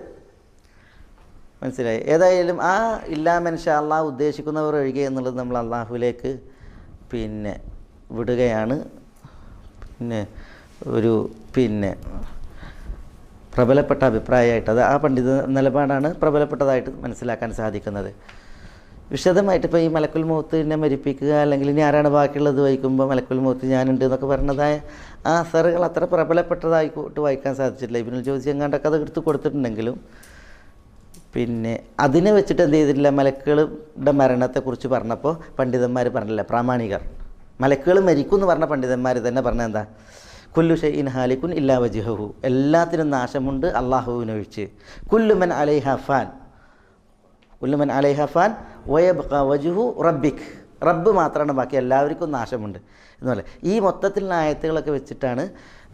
മനസ്സിലായി? ഏതായാലും ആ ഇല്ലാ മൻ ഷാ അല്ലാഹ് ഉദ്ദേശിക്കുന്നവർ ഒഴികെ എന്നുള്ളത് നമ്മൾ അള്ളാഹുവിലേക്ക് പിന്നെ വിടുകയാണ്. പിന്നെ ഒരു പിന്നെ പ്രബലപ്പെട്ട അഭിപ്രായമായിട്ട് അത് ആ പണ്ഡിത നിലപാടാണ് പ്രബലപ്പെട്ടതായിട്ട് മനസ്സിലാക്കാൻ സാധിക്കുന്നത്. വിശദമായിട്ട് ഇപ്പോൾ ഈ മലക്കുൽ മൗത്തിനെ മരിപ്പിക്കുക, അല്ലെങ്കിൽ ഇനി ആരാണ് ബാക്കിയുള്ളത് വായിക്കുമ്പോൾ മലക്കുൽ മൗത്ത് ഞാനുണ്ട് എന്നൊക്കെ പറഞ്ഞതായ ആ അസറുകൾ അത്ര പ്രബലപ്പെട്ടതായിക്കോട്ട് വായിക്കാൻ സാധിച്ചിട്ടില്ല. ഇബ്നുൽ ജൗസി എങ്ങാണ്ടൊക്കെ അത് എടുത്ത് കൊടുത്തിട്ടുണ്ടെങ്കിലും പിന്നെ അതിനെ വെച്ചിട്ട് എന്ത് ചെയ്തിട്ടില്ല, മലക്കുകളുടെ മരണത്തെക്കുറിച്ച് പറഞ്ഞപ്പോൾ പണ്ഡിതന്മാർ പറഞ്ഞില്ല. പ്രാമാണികർ മലക്കുകൾ മരിക്കും എന്ന് പറഞ്ഞ പണ്ഡിതന്മാർ തന്നെ പറഞ്ഞ എന്താ, കുല്ലു ഷൈഇൻ ഹാലിക്കുൻ ഇല്ലാ വജ്ഹഹു, എല്ലാത്തിനും നാശമുണ്ട് അള്ളാഹുവിനൊഴിച്ച്. കുല്ലുമൻ അലൈഹ ഫാൻ വയബ്ഖ വജ്ഹു റബ്ബിക്, റബ്ബ് മാത്രമാണ് ബാക്കി, എല്ലാവർക്കും നാശമുണ്ട് എന്നല്ലേ. ഈ മൊത്തത്തിലുള്ള ആയത്തുകളൊക്കെ വെച്ചിട്ടാണ്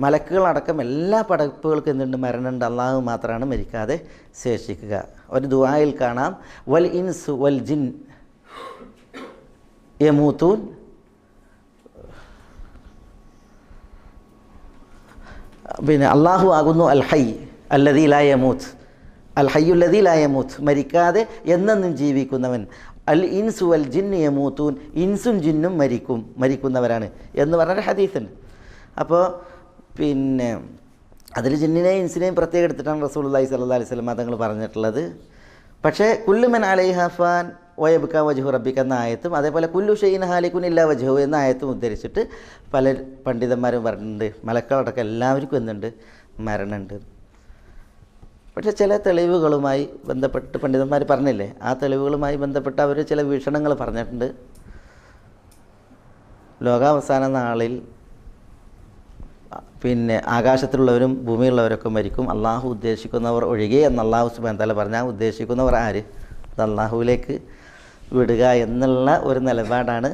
മലക്കുകളടക്കം എല്ലാ പടപ്പുകൾക്കും എന്തുണ്ട്, മരണമുണ്ട്, അള്ളാഹു മാത്രമാണ് മരിക്കാതെ ശേഷിക്കുക. ഒരു ദുആയിൽ കാണാം, വൽ ഇൻസു വൽ ജിൻ യമൂത്തൂൻ പിന്നെ അള്ളാഹു ആകുന്നു അൽ ഹൈ അല്ലദീ ലാ യമൂത്ത്, അൽ ഹയ്യു അല്ലദീ ലാ യമൂത്ത്, മരിക്കാതെ എന്നെന്നും ജീവിക്കുന്നവൻ. അൽ ഇൻസു വൽ ജിൻ യമൂത്തൂൻ, ഇൻസും ജിന്നും മരിക്കുന്നവരാണ് എന്ന് പറഞ്ഞൊരു ഹദീസുണ്ട്. അപ്പോൾ പിന്നെ അതിൽ ജിന്നിനെയും ഇൻസിനെയും പ്രത്യേകം എടുത്തിട്ടാണ് റസൂലുള്ളാഹി സ്വല്ലല്ലാഹി അലൈഹി വസല്ലം തങ്ങൾ പറഞ്ഞിട്ടുള്ളത്. പക്ഷേ കുല്ലുമൻ അലൈഹ ഫാൻ വയബ്ക വജ്ഹു റബ്ബിക എന്ന ആയത്തും അതേപോലെ കുല്ലു ഷൈഇൻ ഹാലിക്കുൻ ഇല്ലാ വജ്ഹു എന്ന ആയത്തും ഉദ്ധരിച്ചിട്ട് പല പണ്ഡിതന്മാരും പറഞ്ഞിട്ടുണ്ട് മലക്കളടക്കം എല്ലാവർക്കും എന്തുണ്ട്, മരണമുണ്ട്. പക്ഷേ ചില തെളിവുകളുമായി ബന്ധപ്പെട്ട് പണ്ഡിതന്മാർ പറഞ്ഞില്ലേ, ആ തെളിവുകളുമായി ബന്ധപ്പെട്ട് അവർ ചില വീക്ഷണങ്ങൾ പറഞ്ഞിട്ടുണ്ട്. ലോകാവസാന നാളിൽ പിന്നെ ആകാശത്തിലുള്ളവരും ഭൂമിയിലുള്ളവരൊക്കെ മരിക്കും, അള്ളാഹു ഉദ്ദേശിക്കുന്നവർ ഒഴികെ എന്ന് അള്ളാഹു സുബ്ഹാനഹു വ തആല പറഞ്ഞാൽ ഉദ്ദേശിക്കുന്നവർ ആര്, അത് അള്ളാഹുവിലേക്ക് വിടുക എന്നുള്ള ഒരു നിലപാടാണ്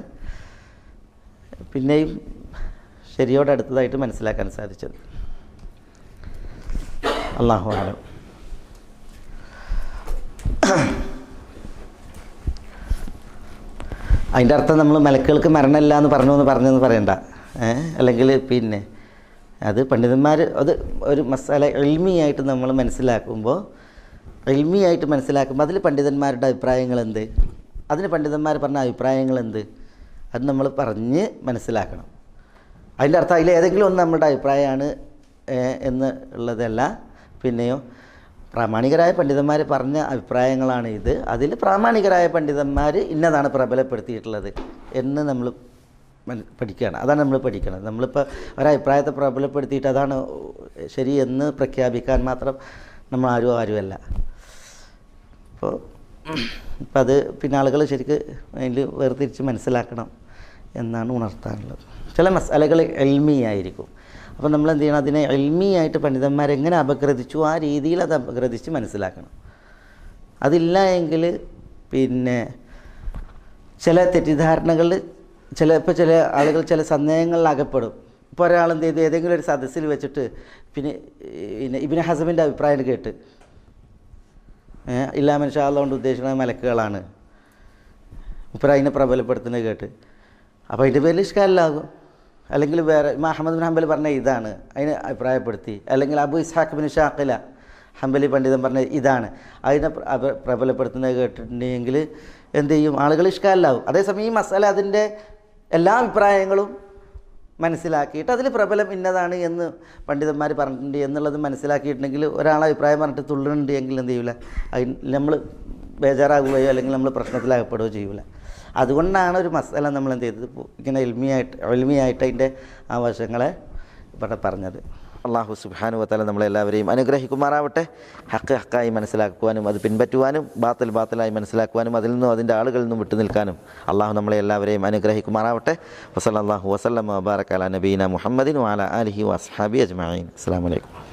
പിന്നെയും ശരിയോടടുത്തതായിട്ട് മനസ്സിലാക്കാൻ സാധിച്ചത്. അല്ലാഹു അഅലം. അതിൻ്റെ അർത്ഥം നമ്മൾ മലക്കുകൾക്ക് മരണമില്ല എന്ന് പറഞ്ഞെന്ന് പറയണ്ട. അല്ലെങ്കിൽ പിന്നെ അത് പണ്ഡിതന്മാർ അത് ഒരു മസാല ഇൽമിയായിട്ട് നമ്മൾ മനസ്സിലാക്കുമ്പോൾ അതിൽ പണ്ഡിതന്മാരുടെ അഭിപ്രായങ്ങൾ എന്ത്, അതിന് പണ്ഡിതന്മാർ പറഞ്ഞ അഭിപ്രായങ്ങൾ എന്ത്, അത് നമ്മൾ പറഞ്ഞ് മനസ്സിലാക്കണം. അതിൻ്റെ അർത്ഥം അതിൽ ഏതെങ്കിലും ഒന്ന് നമ്മുടെ അഭിപ്രായമാണ് എന്ന് ഉള്ളതല്ല. പിന്നെയോ പ്രാമാണികരായ പണ്ഡിതന്മാർ പറഞ്ഞ അഭിപ്രായങ്ങളാണ് ഇത്. അതിൽ പ്രാമാണികരായ പണ്ഡിതന്മാർ ഇന്നതാണ് പ്രബലപ്പെടുത്തിയിട്ടുള്ളത് എന്ന് നമ്മൾ പഠിക്കുകയാണ്. അതാണ് നമ്മൾ പഠിക്കണം. നമ്മളിപ്പോൾ ഒരഭിപ്രായത്തെ പ്രബലപ്പെടുത്തിയിട്ട് അതാണ് ശരി എന്ന് പ്രഖ്യാപിക്കാൻ മാത്രം നമ്മൾ ആരുമല്ല. അപ്പോൾ അത് പിന്നെ ആളുകൾ ശരിക്ക് അതിൽ വേർതിരിച്ച് മനസ്സിലാക്കണം എന്നാണ് ഉണർത്താനുള്ളത്. ചില മസാലകൾ എൽമിയായിരിക്കും. അപ്പോൾ നമ്മൾ എന്ത് ചെയ്യണം, അതിനെ എൽമിയായിട്ട് പണ്ഡിതന്മാരെങ്ങനെ അപഗ്രഥിച്ചു ആ രീതിയിൽ അത് അപഗ്രഥിച്ച് മനസ്സിലാക്കണം. അതില്ല എങ്കിൽ പിന്നെ ചില തെറ്റിദ്ധാരണകൾ ചില ആളുകൾ ചില സന്ദേഹങ്ങളിൽ അകപ്പെടും. ഇപ്പോൾ ഒരാളെന്ത് ചെയ്തു, ഏതെങ്കിലും ഒരു സദസ്സിൽ വെച്ചിട്ട് പിന്നെ ഇബ്നു ഹസമിൻ്റെ അഭിപ്രായം കേട്ട് ഇല്ലാ മൻഷാ അല്ലാഹ് കൊണ്ട് ഉദ്ദേശിക്കുന്നത് മലക്കുകളാണ്, ഇപ്പോൾ അതിനെ പ്രബലപ്പെടുത്തുന്നത് കേട്ട് അപ്പോൾ അതിൻ്റെ പേരിൽ ഇഷ്കാലാകും. അല്ലെങ്കിൽ വേറെ അഹ്മദ് ബിൻ ഹംബൽ പറഞ്ഞ ഇതാണ് അതിനെ അഭിപ്രായപ്പെടുത്തി, അല്ലെങ്കിൽ അബു ഇസ്ഹാഖ് ബിൻ ഷാഖില ഹംബലി പണ്ഡിതൻ പറഞ്ഞ ഇതാണ് അതിനെ പ്രബലപ്പെടുത്തുന്നത് കേട്ടിട്ടുണ്ടെങ്കിൽ എന്ത് ചെയ്യും, ആളുകൾ ഇഷ്കാലാവും. അതേസമയം ഈ മസാല അതിൻ്റെ എല്ലാ അഭിപ്രായങ്ങളും മനസ്സിലാക്കിയിട്ട് അതിൽ പ്രബലം ഇന്നതാണ് എന്ന് പണ്ഡിതന്മാർ പറഞ്ഞിട്ടുണ്ട് എന്നുള്ളത് മനസ്സിലാക്കിയിട്ടുണ്ടെങ്കിൽ ഒരാളെ അഭിപ്രായം പറഞ്ഞിട്ട് തുള്ളുന്നുണ്ട് എങ്കിൽ എന്ത് ചെയ്യില്ല, അതിന് നമ്മൾ ബേജാറാകുകയോ അല്ലെങ്കിൽ നമ്മൾ പ്രശ്നത്തിലാകപ്പെടുകയോ ചെയ്യില്ല. അതുകൊണ്ടാണ് ഒരു മസാല നമ്മൾ എന്ത് ചെയ്തത് ഇങ്ങനെ എൽമിയായിട്ട് അതിൻ്റെ ആ വശങ്ങളെ ഇവിടെ പറഞ്ഞത്. അള്ളാഹു സുബ്ഹാനഹു വതആല നമ്മളെല്ലാവരെയും അനുഗ്രഹിക്കുമാറാവട്ടെ. ഹക്കായി മനസ്സിലാക്കുവാനും അത് പിൻപറ്റുവാനും ബാത്തിലായി മനസ്സിലാക്കുവാനും അതിൽ നിന്നും അതിൻ്റെ ആളുകളിൽ നിന്നും വിട്ടു നിൽക്കാനും അള്ളാഹു നമ്മളെ എല്ലാവരെയും അനുഗ്രഹിക്കുമാറാവട്ടെ. വസല്ലല്ലാഹു വസല്ലമ വബാറക അലാ നബീന മുഹമ്മദിൻ വഅലാ ആലിഹി വഅസ്ഹാബിഹി അജ്മഈൻ. അസ്സലാമു അലൈക്കും.